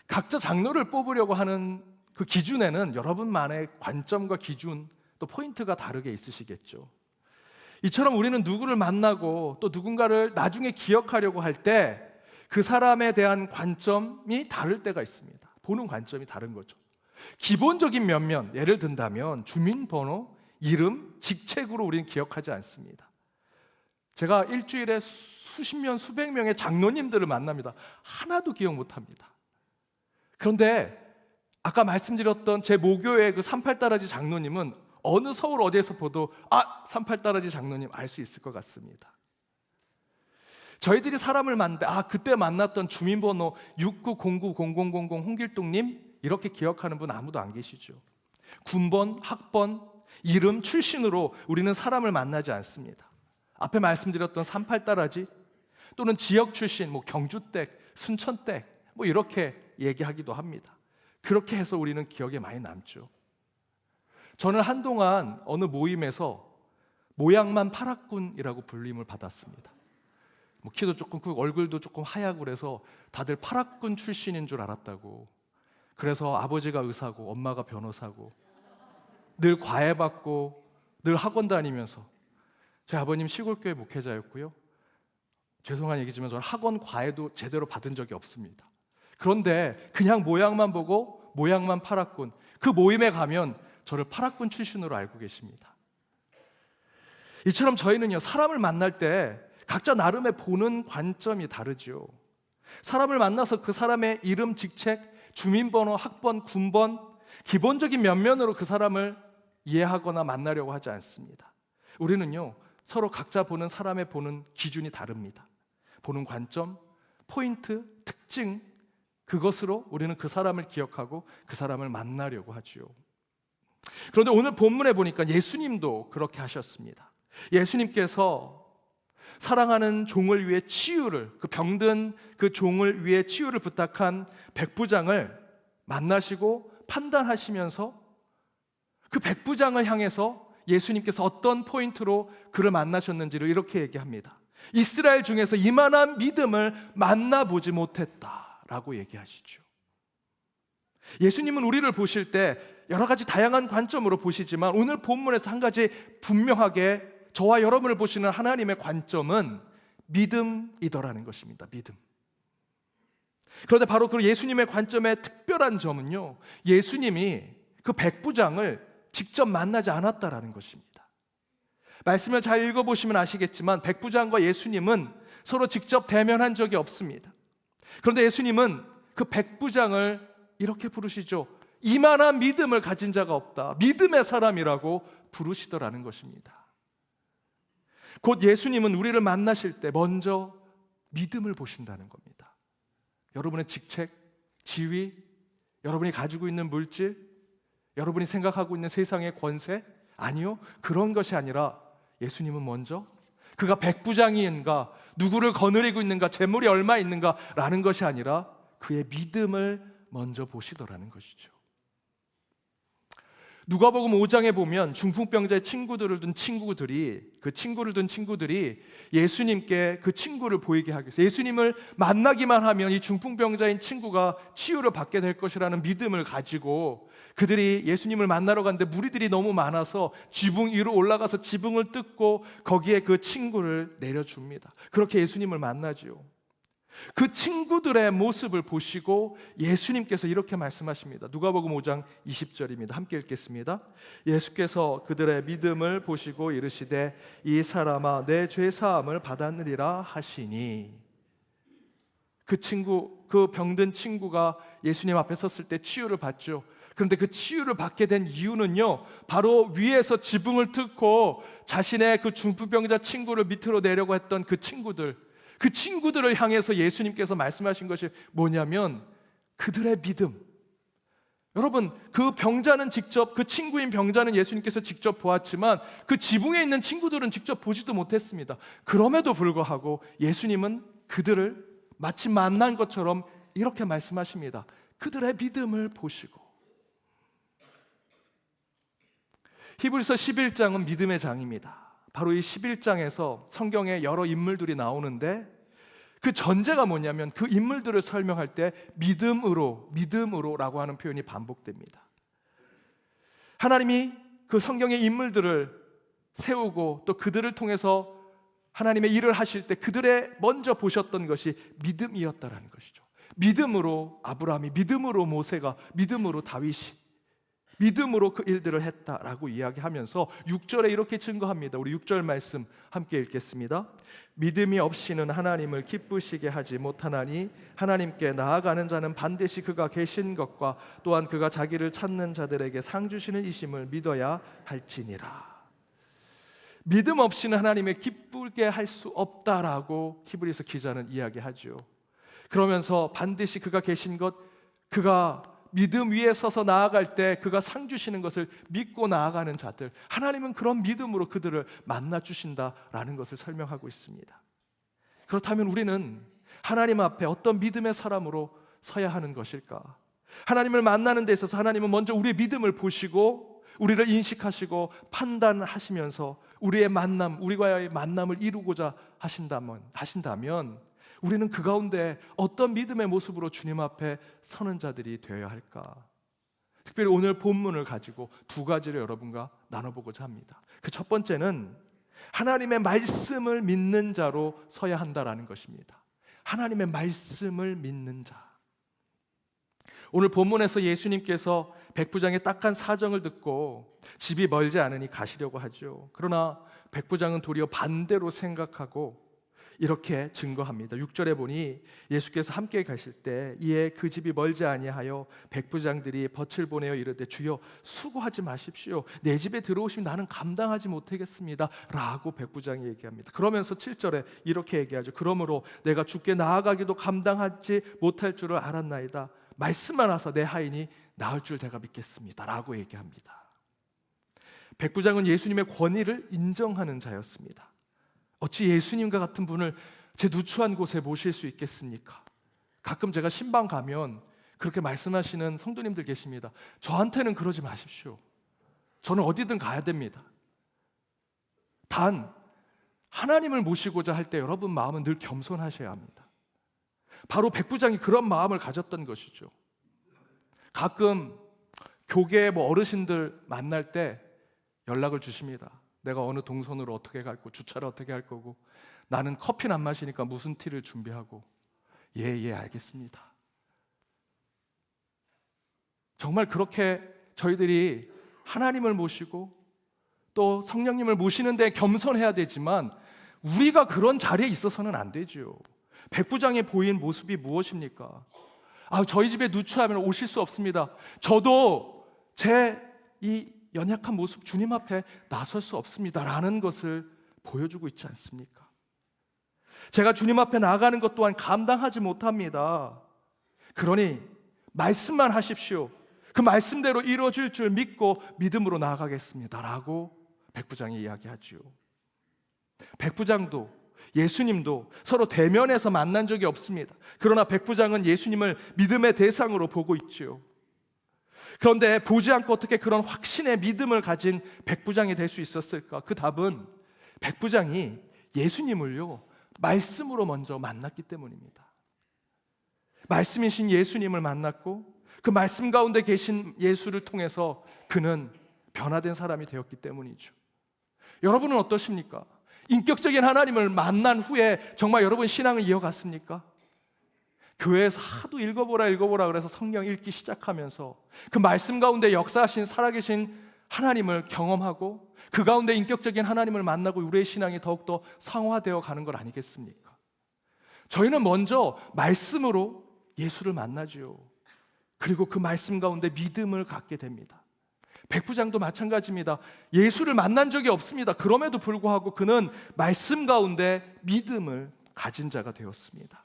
각자 장로를 뽑으려고 하는 그 기준에는 여러분만의 관점과 기준 또 포인트가 다르게 있으시겠죠. 이처럼 우리는 누구를 만나고 또 누군가를 나중에 기억하려고 할 때 그 사람에 대한 관점이 다를 때가 있습니다. 보는 관점이 다른 거죠. 기본적인 면면, 예를 든다면 주민번호, 이름, 직책으로 우리는 기억하지 않습니다. 제가 일주일에 수십 명, 수백 명의 장로님들을 만납니다. 하나도 기억 못합니다. 그런데 아까 말씀드렸던 제 모교의 그 38다라지 장로님은 어느 서울 어디에서 보도 38다라지 장로님 알 수 있을 것 같습니다. 저희들이 사람을 만났는데 그때 만났던 주민번호 69090000 홍길동님 이렇게 기억하는 분 아무도 안 계시죠. 군번, 학번, 이름, 출신으로 우리는 사람을 만나지 않습니다. 앞에 말씀드렸던 38다라지 또는 지역 출신, 뭐 경주댁, 순천댁 뭐 이렇게 얘기하기도 합니다. 그렇게 해서 우리는 기억에 많이 남죠. 저는 한동안 어느 모임에서 모양만 파락군이라고 불림을 받았습니다. 뭐 키도 조금 크고 얼굴도 조금 하얗고 그래서 다들 파락군 출신인 줄 알았다고. 그래서 아버지가 의사고 엄마가 변호사고 늘 과외받고 늘 학원 다니면서 저희 아버님 시골교회 목회자였고요. 죄송한 얘기지만 저는 학원 과외도 제대로 받은 적이 없습니다. 그런데 그냥 모양만 보고 모양만 파락군, 그 모임에 가면 저를 파락군 출신으로 알고 계십니다. 이처럼 저희는요, 사람을 만날 때 각자 나름의 보는 관점이 다르죠. 사람을 만나서 그 사람의 이름, 직책, 주민번호, 학번, 군번, 기본적인 면면으로 그 사람을 이해하거나 만나려고 하지 않습니다. 우리는요, 서로 각자 보는 사람의 보는 기준이 다릅니다. 보는 관점, 포인트, 특징, 그것으로 우리는 그 사람을 기억하고 그 사람을 만나려고 하죠. 그런데 오늘 본문에 보니까 예수님도 그렇게 하셨습니다. 예수님께서 사랑하는 종을 위해 치유를, 그 병든 그 종을 위해 치유를 부탁한 백부장을 만나시고 판단하시면서 그 백부장을 향해서 예수님께서 어떤 포인트로 그를 만나셨는지를 이렇게 얘기합니다. 이스라엘 중에서 이만한 믿음을 만나보지 못했다라고 얘기하시죠. 예수님은 우리를 보실 때 여러 가지 다양한 관점으로 보시지만 오늘 본문에서 한 가지 분명하게 저와 여러분을 보시는 하나님의 관점은 믿음이더라는 것입니다. 믿음. 그런데 바로 그 예수님의 관점의 특별한 점은요, 예수님이 그 백부장을 직접 만나지 않았다라는 것입니다. 말씀을 잘 읽어보시면 아시겠지만 백부장과 예수님은 서로 직접 대면한 적이 없습니다. 그런데 예수님은 그 백부장을 이렇게 부르시죠. 이만한 믿음을 가진 자가 없다. 믿음의 사람이라고 부르시더라는 것입니다. 곧 예수님은 우리를 만나실 때 먼저 믿음을 보신다는 겁니다. 여러분의 직책, 지위, 여러분이 가지고 있는 물질, 여러분이 생각하고 있는 세상의 권세? 아니요, 그런 것이 아니라 예수님은 먼저 그가 백부장인가, 누구를 거느리고 있는가, 재물이 얼마 있는가 라는 것이 아니라 그의 믿음을 먼저 보시더라는 것이죠. 누가복음 5장에 보면 중풍병자의 친구들을 둔 친구들이 예수님께 그 친구를 보이게 하기 위해서 예수님을 만나기만 하면 이 중풍병자인 친구가 치유를 받게 될 것이라는 믿음을 가지고 그들이 예수님을 만나러 갔는데 무리들이 너무 많아서 지붕 위로 올라가서 지붕을 뜯고 거기에 그 친구를 내려줍니다. 그렇게 예수님을 만나지요. 그 친구들의 모습을 보시고 예수님께서 이렇게 말씀하십니다. 누가복음 5장 20절입니다. 함께 읽겠습니다. 예수께서 그들의 믿음을 보시고 이르시되 이 사람아 내 죄 사함을 받았느리라 하시니, 그 친구, 그 병든 친구가 예수님 앞에 섰을 때 치유를 받죠. 그런데 그 치유를 받게 된 이유는요, 바로 위에서 지붕을 뚫고 자신의 그 중풍병자 친구를 밑으로 내려고 했던 그 친구들을 향해서 예수님께서 말씀하신 것이 뭐냐면 그들의 믿음. 여러분, 그 병자는 직접, 그 친구인 병자는 예수님께서 직접 보았지만 그 지붕에 있는 친구들은 직접 보지도 못했습니다. 그럼에도 불구하고 예수님은 그들을 마치 만난 것처럼 이렇게 말씀하십니다. 그들의 믿음을 보시고. 히브리서 11장은 믿음의 장입니다. 바로 이 11장에서 성경에 여러 인물들이 나오는데 그 전제가 뭐냐면 그 인물들을 설명할 때 믿음으로라고 하는 표현이 반복됩니다. 하나님이 그 성경의 인물들을 세우고 또 그들을 통해서 하나님의 일을 하실 때 그들의 먼저 보셨던 것이 믿음이었다라는 것이죠. 믿음으로 아브라함이, 믿음으로 모세가, 믿음으로 다윗이, 믿음으로 그 일들을 했다라고 이야기하면서 6절에 이렇게 증거합니다. 우리 6절 말씀 함께 읽겠습니다. 믿음이 없이는 하나님을 기쁘시게 하지 못하나니 하나님께 나아가는 자는 반드시 그가 계신 것과 또한 그가 자기를 찾는 자들에게 상 주시는 이심을 믿어야 할지니라. 믿음 없이는 하나님을 기쁘게 할 수 없다라고 히브리서 기자는 이야기하죠. 그러면서 반드시 그가 계신 것, 그가 믿음 위에 서서 나아갈 때 그가 상 주시는 것을 믿고 나아가는 자들, 하나님은 그런 믿음으로 그들을 만나 주신다라는 것을 설명하고 있습니다. 그렇다면 우리는 하나님 앞에 어떤 믿음의 사람으로 서야 하는 것일까? 하나님을 만나는 데 있어서 하나님은 먼저 우리의 믿음을 보시고 우리를 인식하시고 판단하시면서 우리의 만남, 우리와의 만남을 이루고자 하신다면 우리는 그 가운데 어떤 믿음의 모습으로 주님 앞에 서는 자들이 되어야 할까? 특별히 오늘 본문을 가지고 두 가지를 여러분과 나눠보고자 합니다. 그 첫 번째는 하나님의 말씀을 믿는 자로 서야 한다라는 것입니다. 하나님의 말씀을 믿는 자. 오늘 본문에서 예수님께서 백부장의 딱한 사정을 듣고 집이 멀지 않으니 가시려고 하죠. 그러나 백부장은 도리어 반대로 생각하고 이렇게 증거합니다. 6절에 보니 예수께서 함께 가실 때 이에 그 집이 멀지 아니하여 백부장들이 벗을 보내어 이르되 주여 수고하지 마십시오. 내 집에 들어오시면 나는 감당하지 못하겠습니다 라고 백부장이 얘기합니다. 그러면서 7절에 이렇게 얘기하죠. 그러므로 내가 주께 나아가기도 감당하지 못할 줄을 알았나이다. 말씀만 하사 내 하인이 나을 줄 내가 믿겠습니다 라고 얘기합니다. 백부장은 예수님의 권위를 인정하는 자였습니다. 어찌 예수님과 같은 분을 제 누추한 곳에 모실 수 있겠습니까? 가끔 제가 신방 가면 그렇게 말씀하시는 성도님들 계십니다. 저한테는 그러지 마십시오. 저는 어디든 가야 됩니다. 단 하나님을 모시고자 할 때 여러분 마음은 늘 겸손하셔야 합니다. 바로 백부장이 그런 마음을 가졌던 것이죠. 가끔 교계 어르신들 만날 때 연락을 주십니다. 내가 어느 동선으로 어떻게 갈 거고 주차를 어떻게 할 거고 나는 커피는 안 마시니까 무슨 티를 준비하고 예 알겠습니다. 정말 그렇게 저희들이 하나님을 모시고 또 성령님을 모시는 데 겸손해야 되지만 우리가 그런 자리에 있어서는 안 되죠. 백부장이 보인 모습이 무엇입니까? 저희 집에 누추하면 오실 수 없습니다. 저도 제 이 연약한 모습 주님 앞에 나설 수 없습니다 라는 것을 보여주고 있지 않습니까? 제가 주님 앞에 나아가는 것 또한 감당하지 못합니다. 그러니 말씀만 하십시오. 그 말씀대로 이루어질 줄 믿고 믿음으로 나아가겠습니다 라고 백부장이 이야기하죠. 백부장도 예수님도 서로 대면해서 만난 적이 없습니다. 그러나 백부장은 예수님을 믿음의 대상으로 보고 있죠. 그런데 보지 않고 어떻게 그런 확신의 믿음을 가진 백부장이 될 수 있었을까? 그 답은 백부장이 예수님을요 말씀으로 먼저 만났기 때문입니다. 말씀이신 예수님을 만났고 그 말씀 가운데 계신 예수를 통해서 그는 변화된 사람이 되었기 때문이죠. 여러분은 어떠십니까? 인격적인 하나님을 만난 후에 정말 여러분 신앙을 이어갔습니까? 교회에서 하도 읽어보라 그래서 성경 읽기 시작하면서 그 말씀 가운데 역사하신 살아계신 하나님을 경험하고 그 가운데 인격적인 하나님을 만나고 우리의 신앙이 더욱더 상화되어 가는 것 아니겠습니까? 저희는 먼저 말씀으로 예수를 만나지요. 그리고 그 말씀 가운데 믿음을 갖게 됩니다. 백부장도 마찬가지입니다. 예수를 만난 적이 없습니다. 그럼에도 불구하고 그는 말씀 가운데 믿음을 가진 자가 되었습니다.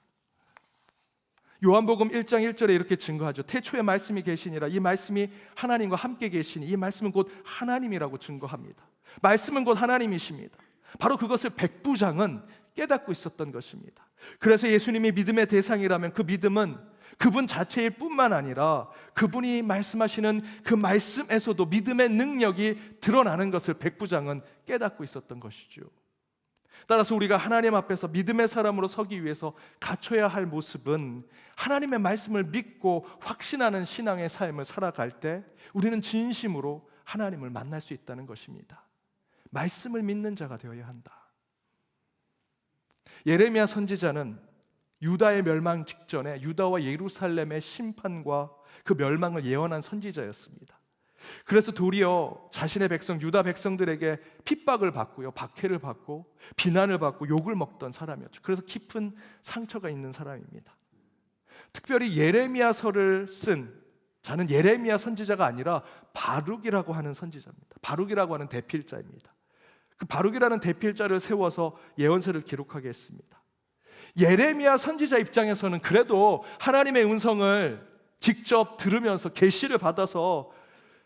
요한복음 1장 1절에 이렇게 증거하죠. 태초에 말씀이 계시니라. 이 말씀이 하나님과 함께 계시니 이 말씀은 곧 하나님이라고 증거합니다. 말씀은 곧 하나님이십니다. 바로 그것을 백부장은 깨닫고 있었던 것입니다. 그래서 예수님이 믿음의 대상이라면 그 믿음은 그분 자체일 뿐만 아니라 그분이 말씀하시는 그 말씀에서도 믿음의 능력이 드러나는 것을 백부장은 깨닫고 있었던 것이죠. 따라서 우리가 하나님 앞에서 믿음의 사람으로 서기 위해서 갖춰야 할 모습은 하나님의 말씀을 믿고 확신하는 신앙의 삶을 살아갈 때 우리는 진심으로 하나님을 만날 수 있다는 것입니다. 말씀을 믿는 자가 되어야 한다. 예레미야 선지자는 유다의 멸망 직전에 유다와 예루살렘의 심판과 그 멸망을 예언한 선지자였습니다. 그래서 도리어 자신의 백성 유다 백성들에게 핍박을 받고요, 박해를 받고 비난을 받고 욕을 먹던 사람이었죠. 그래서 깊은 상처가 있는 사람입니다. 특별히 예레미야서를 쓴 자는 예레미야 선지자가 아니라 바룩이라고 하는 선지자입니다. 바룩이라고 하는 대필자입니다. 그 바룩이라는 대필자를 세워서 예언서를 기록하게 했습니다. 예레미야 선지자 입장에서는 그래도 하나님의 음성을 직접 들으면서 계시를 받아서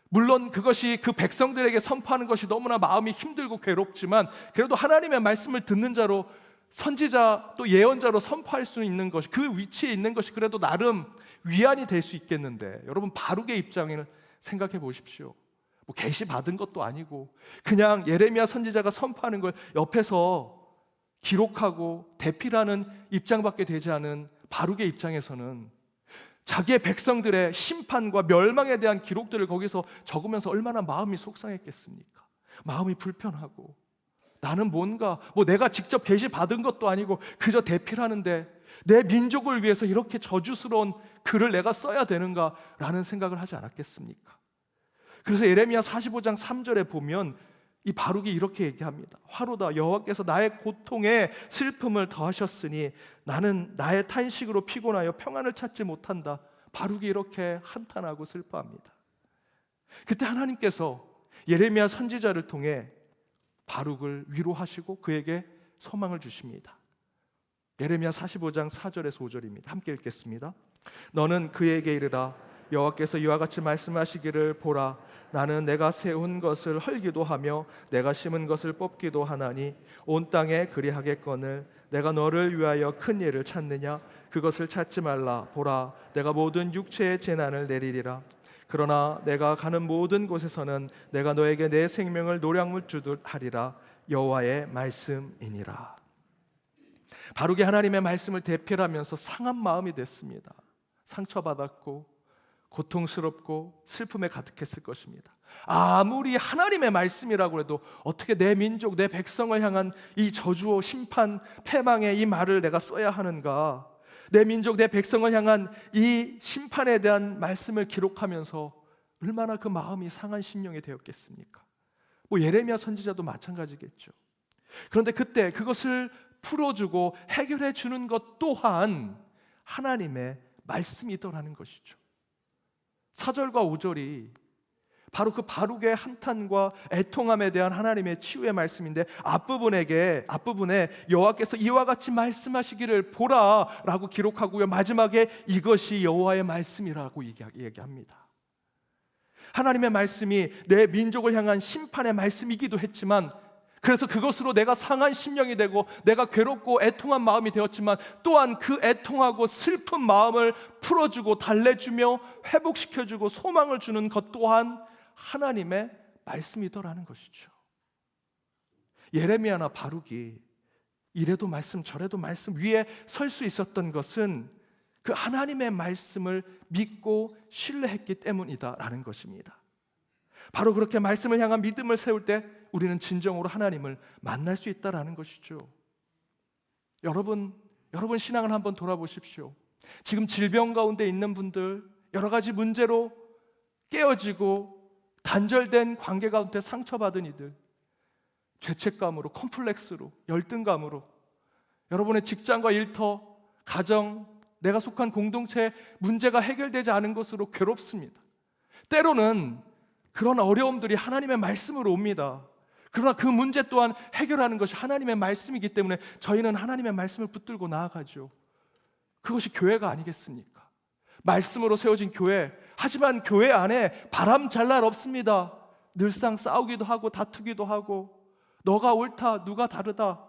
물론 그것이 그 백성들에게 선포하는 것이 너무나 마음이 힘들고 괴롭지만 그래도 하나님의 말씀을 듣는 자로 선지자 또 예언자로 선포할 수 있는 것이 그 위치에 있는 것이 그래도 나름 위안이 될 수 있겠는데 여러분 바룩의 입장을 생각해 보십시오. 뭐 계시 받은 것도 아니고 그냥 예레미야 선지자가 선포하는 걸 옆에서 기록하고 대필하는 입장밖에 되지 않은 바룩의 입장에서는 자기의 백성들의 심판과 멸망에 대한 기록들을 거기서 적으면서 얼마나 마음이 속상했겠습니까? 마음이 불편하고 나는 뭔가 내가 직접 계시 받은 것도 아니고 그저 대필하는데 내 민족을 위해서 이렇게 저주스러운 글을 내가 써야 되는가라는 생각을 하지 않았겠습니까? 그래서 예레미야 45장 3절에 보면 이 바룩이 이렇게 얘기합니다. 화로다 여호와께서 나의 고통에 슬픔을 더하셨으니 나는 나의 탄식으로 피곤하여 평안을 찾지 못한다. 바룩이 이렇게 한탄하고 슬퍼합니다. 그때 하나님께서 예레미야 선지자를 통해 바룩을 위로하시고 그에게 소망을 주십니다. 예레미야 45장 4절에서 5절입니다. 함께 읽겠습니다. 너는 그에게 이르라 여호와께서 이와 같이 말씀하시기를 보라 나는 내가 세운 것을 헐기도 하며 내가 심은 것을 뽑기도 하나니 온 땅에 그리하겠거늘 내가 너를 위하여 큰 일을 찾느냐 그것을 찾지 말라 보라 내가 모든 육체의 재난을 내리리라 그러나 내가 가는 모든 곳에서는 내가 너에게 내 생명을 노량물 주듯 하리라 여호와의 말씀이니라. 바룩이 하나님의 말씀을 대필하면서 상한 마음이 됐습니다. 상처받았고 고통스럽고 슬픔에 가득했을 것입니다. 아무리 하나님의 말씀이라고 해도 어떻게 내 민족, 내 백성을 향한 이 저주와 심판, 패망의 이 말을 내가 써야 하는가? 내 민족, 내 백성을 향한 이 심판에 대한 말씀을 기록하면서 얼마나 그 마음이 상한 심령이 되었겠습니까? 예레미야 선지자도 마찬가지겠죠. 그런데 그때 그것을 풀어주고 해결해 주는 것 또한 하나님의 말씀이더라는 것이죠. 4절과 5절이 바로 그 바룩의 한탄과 애통함에 대한 하나님의 치유의 말씀인데 앞부분에 여호와께서 이와 같이 말씀하시기를 보라 라고 기록하고요 마지막에 이것이 여호와의 말씀이라고 얘기합니다. 하나님의 말씀이 내 민족을 향한 심판의 말씀이기도 했지만 그래서 그것으로 내가 상한 심령이 되고 내가 괴롭고 애통한 마음이 되었지만 또한 그 애통하고 슬픈 마음을 풀어주고 달래주며 회복시켜주고 소망을 주는 것 또한 하나님의 말씀이더라는 것이죠. 예레미야나 바룩이 이래도 말씀 저래도 말씀 위에 설 수 있었던 것은 그 하나님의 말씀을 믿고 신뢰했기 때문이다라는 것입니다. 바로 그렇게 말씀을 향한 믿음을 세울 때 우리는 진정으로 하나님을 만날 수 있다라는 것이죠. 여러분 신앙을 한번 돌아보십시오. 지금 질병 가운데 있는 분들, 여러 가지 문제로 깨어지고 단절된 관계 가운데 상처받은 이들, 죄책감으로, 컴플렉스로, 열등감으로 여러분의 직장과 일터, 가정, 내가 속한 공동체의 문제가 해결되지 않은 것으로 괴롭습니다. 때로는 그런 어려움들이 하나님의 말씀으로 옵니다. 그러나 그 문제 또한 해결하는 것이 하나님의 말씀이기 때문에 저희는 하나님의 말씀을 붙들고 나아가죠. 그것이 교회가 아니겠습니까? 말씀으로 세워진 교회, 하지만 교회 안에 바람 잘 날 없습니다. 늘상 싸우기도 하고 다투기도 하고 너가 옳다, 누가 다르다.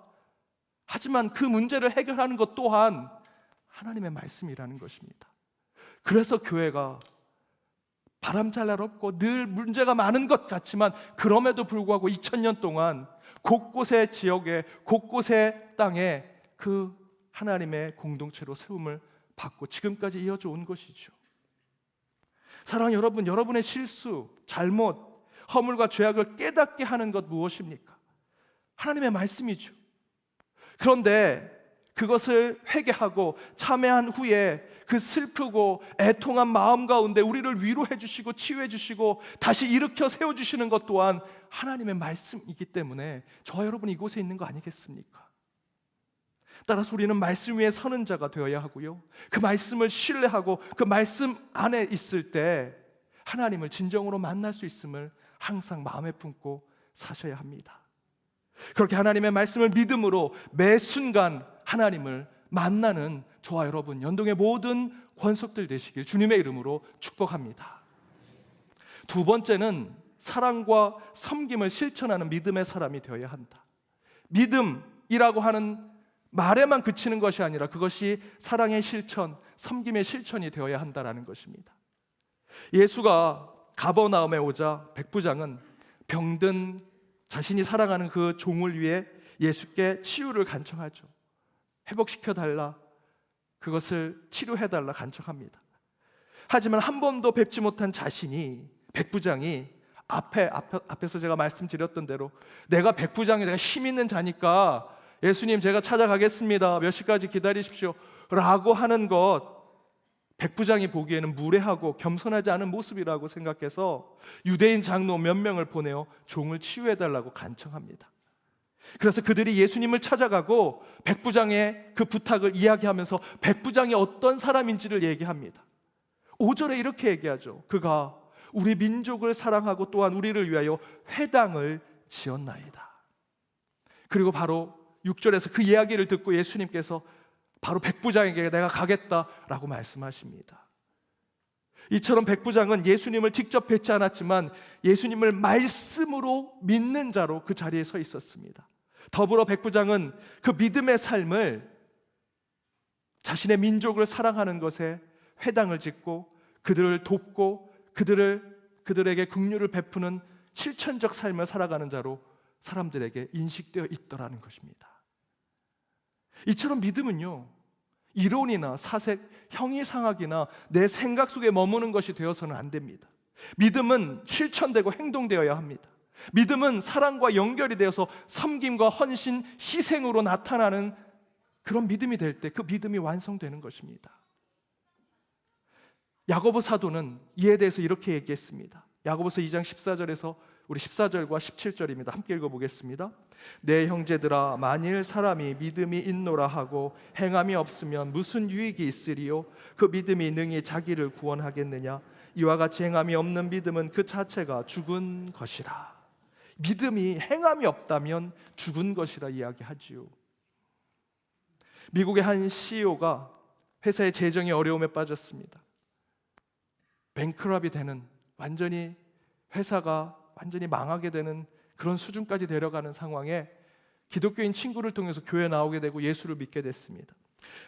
하지만 그 문제를 해결하는 것 또한 하나님의 말씀이라는 것입니다. 그래서 교회가 바람 잘 날 없고 늘 문제가 많은 것 같지만 그럼에도 불구하고 2000년 동안 곳곳의 지역에, 곳곳의 땅에 그 하나님의 공동체로 세움을 받고 지금까지 이어져 온 것이죠. 사랑하는 여러분, 여러분의 실수, 잘못, 허물과 죄악을 깨닫게 하는 것 무엇입니까? 하나님의 말씀이죠. 그런데 그것을 회개하고 참회한 후에 그 슬프고 애통한 마음 가운데 우리를 위로해 주시고 치유해 주시고 다시 일으켜 세워 주시는 것 또한 하나님의 말씀이기 때문에 저와 여러분이 이곳에 있는 거 아니겠습니까? 따라서 우리는 말씀 위에 서는 자가 되어야 하고요, 그 말씀을 신뢰하고 그 말씀 안에 있을 때 하나님을 진정으로 만날 수 있음을 항상 마음에 품고 사셔야 합니다. 그렇게 하나님의 말씀을 믿음으로 매 순간 하나님을 만나는 저와 여러분, 연동의 모든 권속들 되시길 주님의 이름으로 축복합니다. 두 번째는 사랑과 섬김을 실천하는 믿음의 사람이 되어야 한다. 믿음이라고 하는 말에만 그치는 것이 아니라 그것이 사랑의 실천, 섬김의 실천이 되어야 한다는 것입니다. 예수가 가버나움에 오자 백부장은 병든 자신이 사랑하는 그 종을 위해 예수께 치유를 간청하죠. 회복시켜달라, 그것을 치료해달라 간청합니다. 하지만 한 번도 뵙지 못한 자신이, 백부장이 앞에서 제가 말씀드렸던 대로 내가 백부장이 내가 힘 있는 자니까 예수님 제가 찾아가겠습니다, 몇 시까지 기다리십시오 라고 하는 것, 백부장이 보기에는 무례하고 겸손하지 않은 모습이라고 생각해서 유대인 장로 몇 명을 보내어 종을 치유해달라고 간청합니다. 그래서 그들이 예수님을 찾아가고 백부장의 그 부탁을 이야기하면서 백부장이 어떤 사람인지를 얘기합니다. 5절에 이렇게 얘기하죠. 그가 우리 민족을 사랑하고 또한 우리를 위하여 회당을 지었나이다. 그리고 바로 6절에서 그 이야기를 듣고 예수님께서 바로 백부장에게 내가 가겠다라고 말씀하십니다. 이처럼 백부장은 예수님을 직접 뵙지 않았지만 예수님을 말씀으로 믿는 자로 그 자리에 서 있었습니다. 더불어 백부장은 그 믿음의 삶을 자신의 민족을 사랑하는 것에 회당을 짓고 그들을 돕고 그들에게 긍휼을 베푸는 실천적 삶을 살아가는 자로 사람들에게 인식되어 있더라는 것입니다. 이처럼 믿음은요, 이론이나 사색, 형이상학이나 내 생각 속에 머무는 것이 되어서는 안 됩니다. 믿음은 실천되고 행동되어야 합니다. 믿음은 사랑과 연결이 되어서 섬김과 헌신, 희생으로 나타나는 그런 믿음이 될 때 그 믿음이 완성되는 것입니다. 야고보 사도는 이에 대해서 이렇게 얘기했습니다. 야고보서 2장 14절에서 우리 14절과 17절입니다. 함께 읽어보겠습니다. 내 형제들아, 만일 사람이 믿음이 있노라 하고 행함이 없으면 무슨 유익이 있으리요? 그 믿음이 능히 자기를 구원하겠느냐? 이와 같이 행함이 없는 믿음은 그 자체가 죽은 것이라. 믿음이 행함이 없다면 죽은 것이라 이야기하지요. 미국의 한 CEO가 회사의 재정이 어려움에 빠졌습니다. 뱅크럽이 되는, 회사가 완전히 망하게 되는 그런 수준까지 데려가는 상황에 기독교인 친구를 통해서 교회에 나오게 되고 예수를 믿게 됐습니다.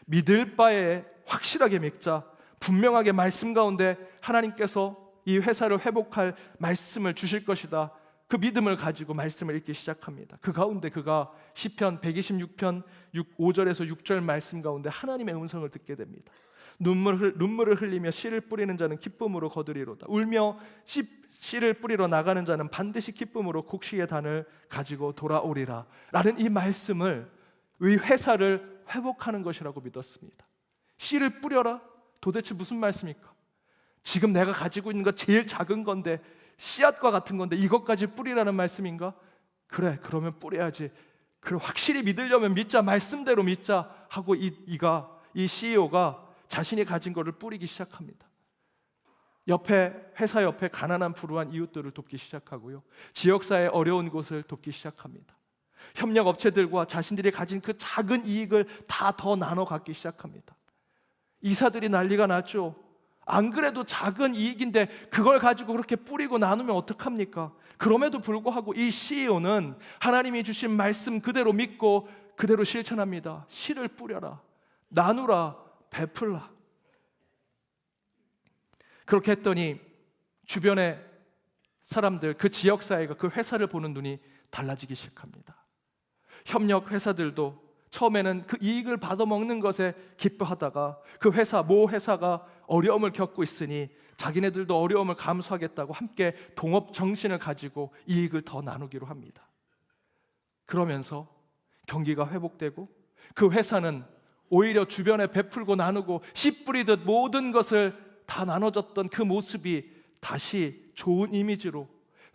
믿을 바에 확실하게 믿자, 분명하게 말씀 가운데 하나님께서 이 회사를 회복할 말씀을 주실 것이다, 그 믿음을 가지고 말씀을 읽기 시작합니다. 그 가운데 그가 시편 126편 5절에서 6절 말씀 가운데 하나님의 음성을 듣게 됩니다. 눈물을 흘리며 씨를 뿌리는 자는 기쁨으로 거두리로다. 울며 씨를 뿌리러 나가는 자는 반드시 기쁨으로 곡식의 단을 가지고 돌아오리라 라는 이 말씀을 이 회사를 회복하는 것이라고 믿었습니다. 씨를 뿌려라? 도대체 무슨 말씀입니까? 지금 내가 가지고 있는 것 제일 작은 건데, 씨앗과 같은 건데 이것까지 뿌리라는 말씀인가? 그래, 그러면 뿌려야지. 그래, 확실히 믿으려면 믿자, 말씀대로 믿자 하고 이 CEO가 자신이 가진 것을 뿌리기 시작합니다. 회사 옆에 가난한 불우한 이웃들을 돕기 시작하고요, 지역사회 어려운 곳을 돕기 시작합니다. 협력업체들과 자신들이 가진 그 작은 이익을 다 더 나눠 갖기 시작합니다. 이사들이 난리가 났죠. 안 그래도 작은 이익인데 그걸 가지고 그렇게 뿌리고 나누면 어떡합니까? 그럼에도 불구하고 이 CEO는 하나님이 주신 말씀 그대로 믿고 그대로 실천합니다. 씨를 뿌려라, 나누라, 베풀라. 그렇게 했더니 주변의 사람들, 그 지역사회가 그 회사를 보는 눈이 달라지기 시작합니다. 협력 회사들도 처음에는 그 이익을 받아먹는 것에 기뻐하다가 그 모 회사가 어려움을 겪고 있으니 자기네들도 어려움을 감수하겠다고 함께 동업 정신을 가지고 이익을 더 나누기로 합니다. 그러면서 경기가 회복되고 그 회사는 오히려 주변에 베풀고 나누고 씨 뿌리듯 모든 것을 다 나눠줬던 그 모습이 다시 좋은 이미지로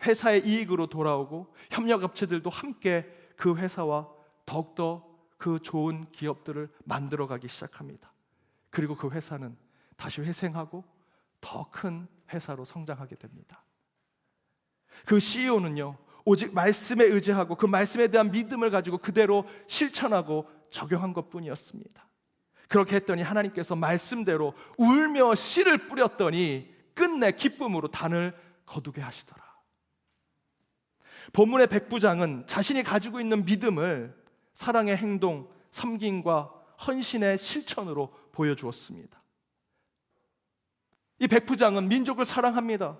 회사의 이익으로 돌아오고 협력업체들도 함께 그 회사와 더욱더 그 좋은 기업들을 만들어가기 시작합니다. 그리고 그 회사는 다시 회생하고 더 큰 회사로 성장하게 됩니다. 그 CEO는요, 오직 말씀에 의지하고 그 말씀에 대한 믿음을 가지고 그대로 실천하고 적용한 것뿐이었습니다. 그렇게 했더니 하나님께서 말씀대로 울며 씨를 뿌렸더니 끝내 기쁨으로 단을 거두게 하시더라. 본문의 백부장은 자신이 가지고 있는 믿음을 사랑의 행동, 섬김과 헌신의 실천으로 보여주었습니다. 이 백부장은 민족을 사랑합니다.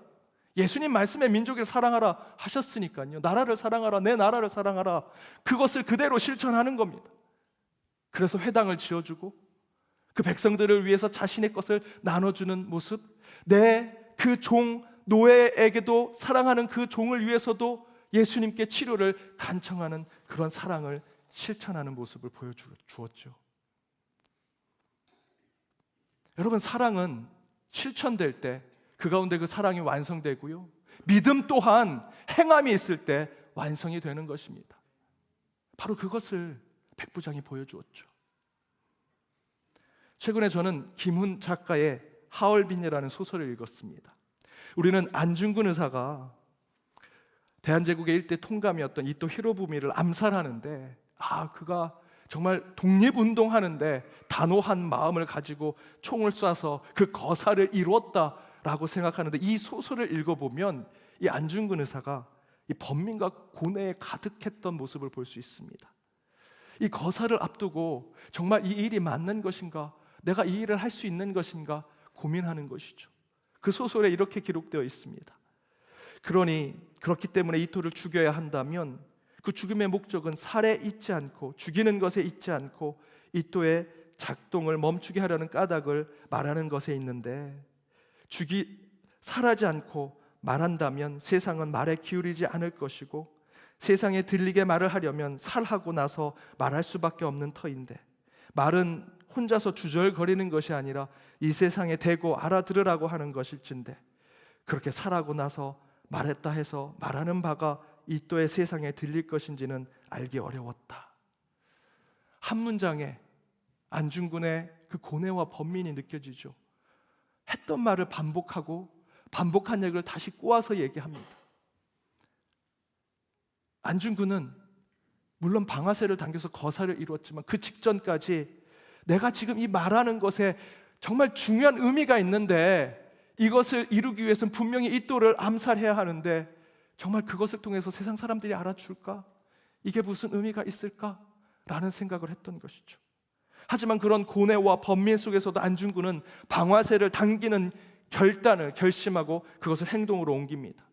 예수님 말씀에 민족을 사랑하라 하셨으니까요, 나라를 사랑하라, 내 나라를 사랑하라, 그것을 그대로 실천하는 겁니다. 그래서 회당을 지어주고 그 백성들을 위해서 자신의 것을 나눠주는 모습, 내 그 종 노예에게도 사랑하는 그 종을 위해서도 예수님께 치료를 간청하는 그런 사랑을 실천하는 모습을 보여주었죠. 여러분, 사랑은 실천될 때 그 가운데 그 사랑이 완성되고요, 믿음 또한 행함이 있을 때 완성이 되는 것입니다. 바로 그것을 백부장이 보여주었죠. 최근에 저는 김훈 작가의 하얼빈이라는 소설을 읽었습니다. 우리는 안중근 의사가 대한제국의 일대 통감이었던 이토 히로부미를 암살하는데, 그가 정말 독립운동하는데 단호한 마음을 가지고 총을 쏴서 그 거사를 이루었다라고 생각하는데, 이 소설을 읽어보면 이 안중근 의사가 이 번민과 고뇌에 가득했던 모습을 볼 수 있습니다. 이 거사를 앞두고 정말 이 일이 맞는 것인가, 내가 이 일을 할 수 있는 것인가 고민하는 것이죠. 그 소설에 이렇게 기록되어 있습니다. 그렇기 때문에 이토를 죽여야 한다면 그 죽음의 목적은 살에 있지 않고, 죽이는 것에 있지 않고 이토의 작동을 멈추게 하려는 까닭을 말하는 것에 있는데, 살하지 않고 말한다면 세상은 말에 기울이지 않을 것이고, 세상에 들리게 말을 하려면 살하고 나서 말할 수밖에 없는 터인데, 말은 혼자서 주절거리는 것이 아니라 이 세상에 대고 알아들으라고 하는 것일진데, 그렇게 살하고 나서 말했다 해서 말하는 바가 이또의 세상에 들릴 것인지는 알기 어려웠다. 한 문장에 안중근의 그 고뇌와 번민이 느껴지죠. 했던 말을 반복하고 반복한 얘기를 다시 꼬아서 얘기합니다. 안중근은 물론 방아쇠를 당겨서 거사를 이루었지만 그 직전까지 내가 지금 이 말하는 것에 정말 중요한 의미가 있는데, 이것을 이루기 위해서는 분명히 이또를 암살해야 하는데 정말 그것을 통해서 세상 사람들이 알아줄까? 이게 무슨 의미가 있을까? 라는 생각을 했던 것이죠. 하지만 그런 고뇌와 번민 속에서도 안중근은 방아쇠를 당기는 결심하고 그것을 행동으로 옮깁니다.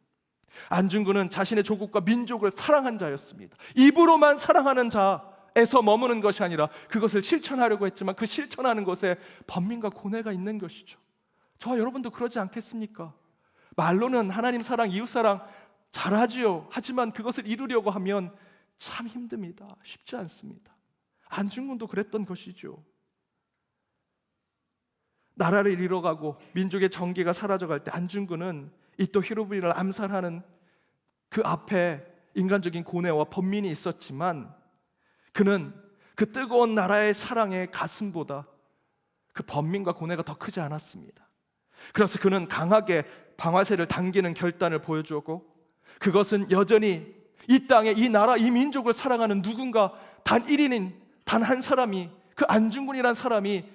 안중근은 자신의 조국과 민족을 사랑한 자였습니다. 입으로만 사랑하는 자에서 머무는 것이 아니라 그것을 실천하려고 했지만 그 실천하는 것에 번민과 고뇌가 있는 것이죠. 저와 여러분도 그러지 않겠습니까? 말로는 하나님 사랑, 이웃 사랑 잘하지요. 하지만 그것을 이루려고 하면 참 힘듭니다. 쉽지 않습니다. 안중근도 그랬던 것이죠. 나라를 잃어가고 민족의 정기가 사라져갈 때 안중근은 이토 히로부미를 암살하는 그 앞에 인간적인 고뇌와 번민이 있었지만, 그는 그 뜨거운 나라의 사랑의 가슴보다 그 번민과 고뇌가 더 크지 않았습니다. 그래서 그는 강하게 방아쇠를 당기는 결단을 보여주었고, 그것은 여전히 이 땅에 이 나라 이 민족을 사랑하는 누군가 단 1인인 단 한 사람이, 그 안중근이란 사람이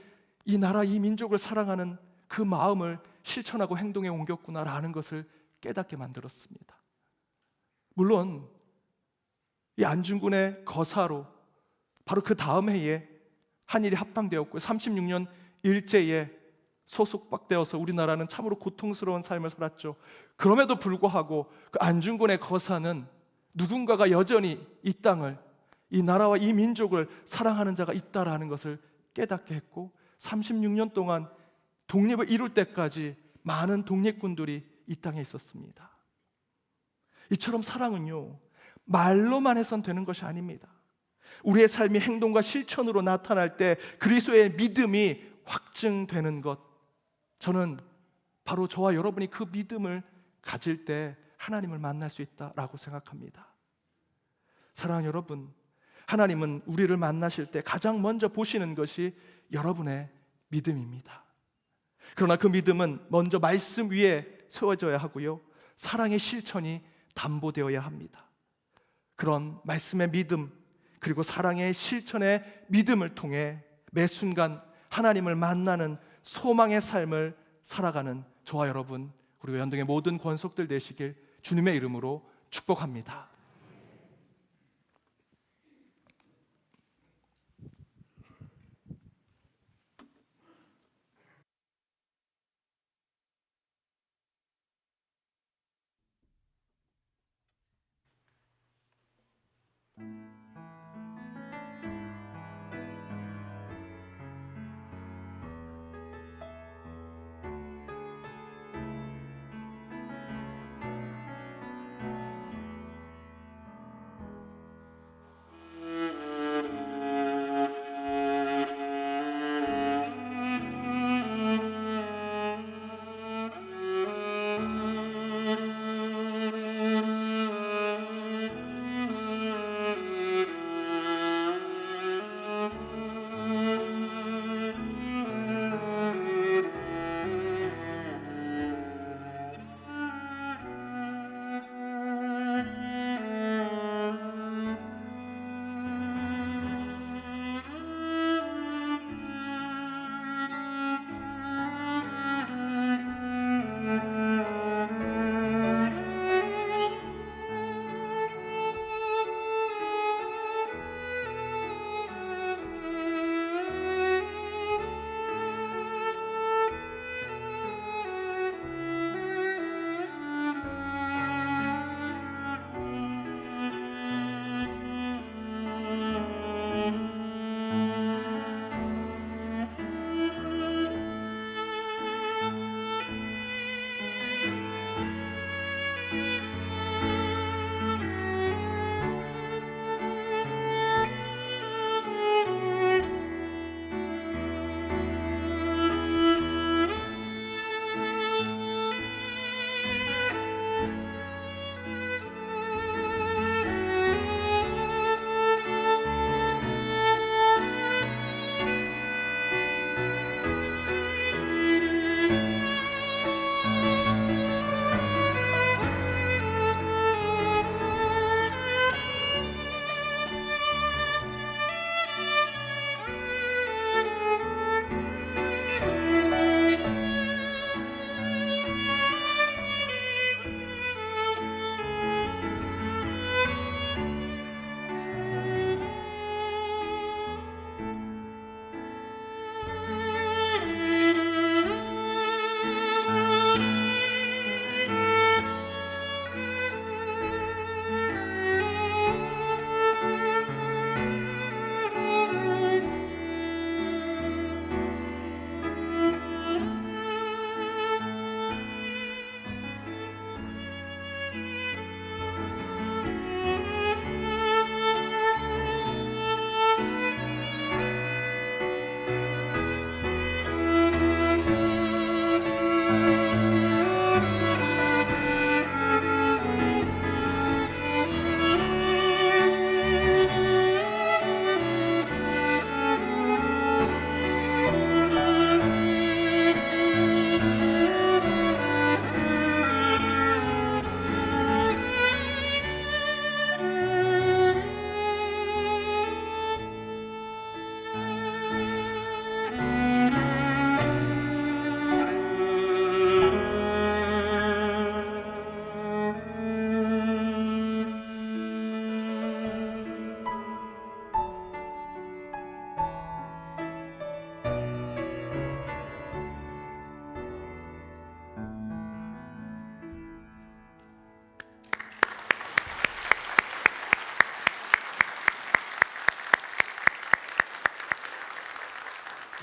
이 나라 이 민족을 사랑하는 그 마음을 실천하고 행동에 옮겼구나라는 것을 깨닫게 만들었습니다. 물론 이 안중근의 거사로 바로 그 다음 해에 한일이 합방되었고 36년 일제에 소속박되어서 우리나라는 참으로 고통스러운 삶을 살았죠. 그럼에도 불구하고 그 안중근의 거사는 누군가가 여전히 이 땅을, 이 나라와 이 민족을 사랑하는 자가 있다라는 것을 깨닫게 했고, 36년 동안 독립을 이룰 때까지 많은 독립군들이 이 땅에 있었습니다. 이처럼 사랑은요, 말로만 해선 되는 것이 아닙니다. 우리의 삶이 행동과 실천으로 나타날 때 그리스도의 믿음이 확증되는 것, 저는 바로 저와 여러분이 그 믿음을 가질 때 하나님을 만날 수 있다라고 생각합니다. 사랑하는 여러분, 하나님은 우리를 만나실 때 가장 먼저 보시는 것이 여러분의 믿음입니다. 그러나 그 믿음은 먼저 말씀 위에 세워져야 하고요, 사랑의 실천이 담보되어야 합니다. 그런 말씀의 믿음 그리고 사랑의 실천의 믿음을 통해 매 순간 하나님을 만나는 소망의 삶을 살아가는 저와 여러분, 그리고 연동의 모든 권속들 되시길 주님의 이름으로 축복합니다.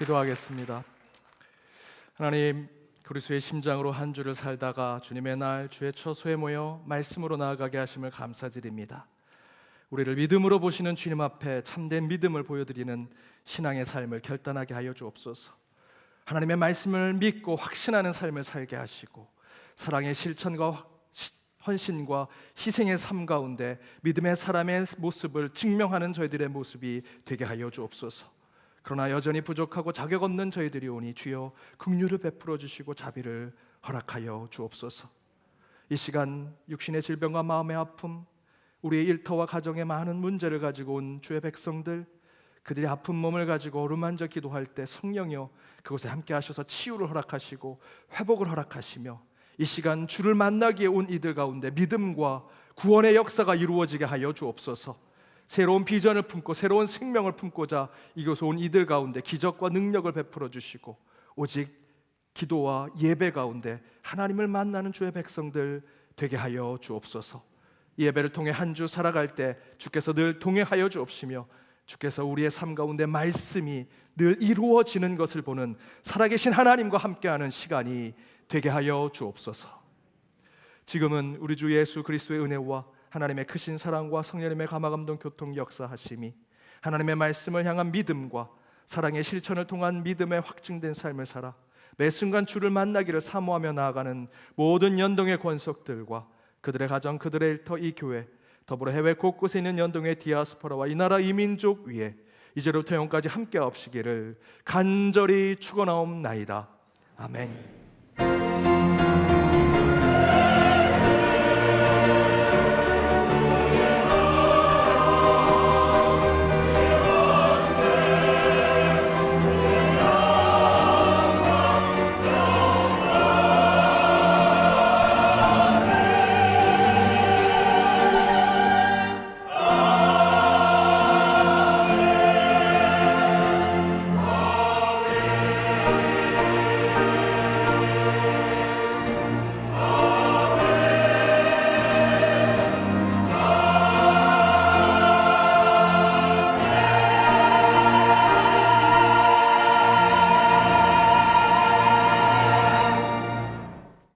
기도하겠습니다. 하나님, 그리스도의 심장으로 한 주를 살다가 주님의 날 주의 처소에 모여 말씀으로 나아가게 하심을 감사드립니다. 우리를 믿음으로 보시는 주님 앞에 참된 믿음을 보여드리는 신앙의 삶을 결단하게 하여 주옵소서. 하나님의 말씀을 믿고 확신하는 삶을 살게 하시고 사랑의 실천과 헌신과 희생의 삶 가운데 믿음의 사람의 모습을 증명하는 저희들의 모습이 되게 하여 주옵소서. 그러나 여전히 부족하고 자격 없는 저희들이 오니 주여 긍휼을 베풀어 주시고 자비를 허락하여 주옵소서. 이 시간 육신의 질병과 마음의 아픔, 우리의 일터와 가정의 많은 문제를 가지고 온 주의 백성들, 그들이 아픈 몸을 가지고 어루만져 기도할 때 성령이여 그곳에 함께 하셔서 치유를 허락하시고 회복을 허락하시며 이 시간 주를 만나기에 온 이들 가운데 믿음과 구원의 역사가 이루어지게 하여 주옵소서. 새로운 비전을 품고 새로운 생명을 품고자 이곳에 온 이들 가운데 기적과 능력을 베풀어 주시고 오직 기도와 예배 가운데 하나님을 만나는 주의 백성들 되게 하여 주옵소서. 이 예배를 통해 한 주 살아갈 때 주께서 늘 동행하여 주옵시며 주께서 우리의 삶 가운데 말씀이 늘 이루어지는 것을 보는 살아계신 하나님과 함께하는 시간이 되게 하여 주옵소서. 지금은 우리 주 예수 그리스도의 은혜와 하나님의 크신 사랑과 성령님의 감화감동 교통 역사하심이 하나님의 말씀을 향한 믿음과 사랑의 실천을 통한 믿음의 확증된 삶을 살아 매 순간 주를 만나기를 사모하며 나아가는 모든 연동의 권속들과 그들의 가정, 그들의 일터, 이 교회, 더불어 해외 곳곳에 있는 연동의 디아스포라와 이 나라 이민족 위에 이제로부터 영까지 함께 하옵시기를 간절히 축원하옵나이다. 아멘.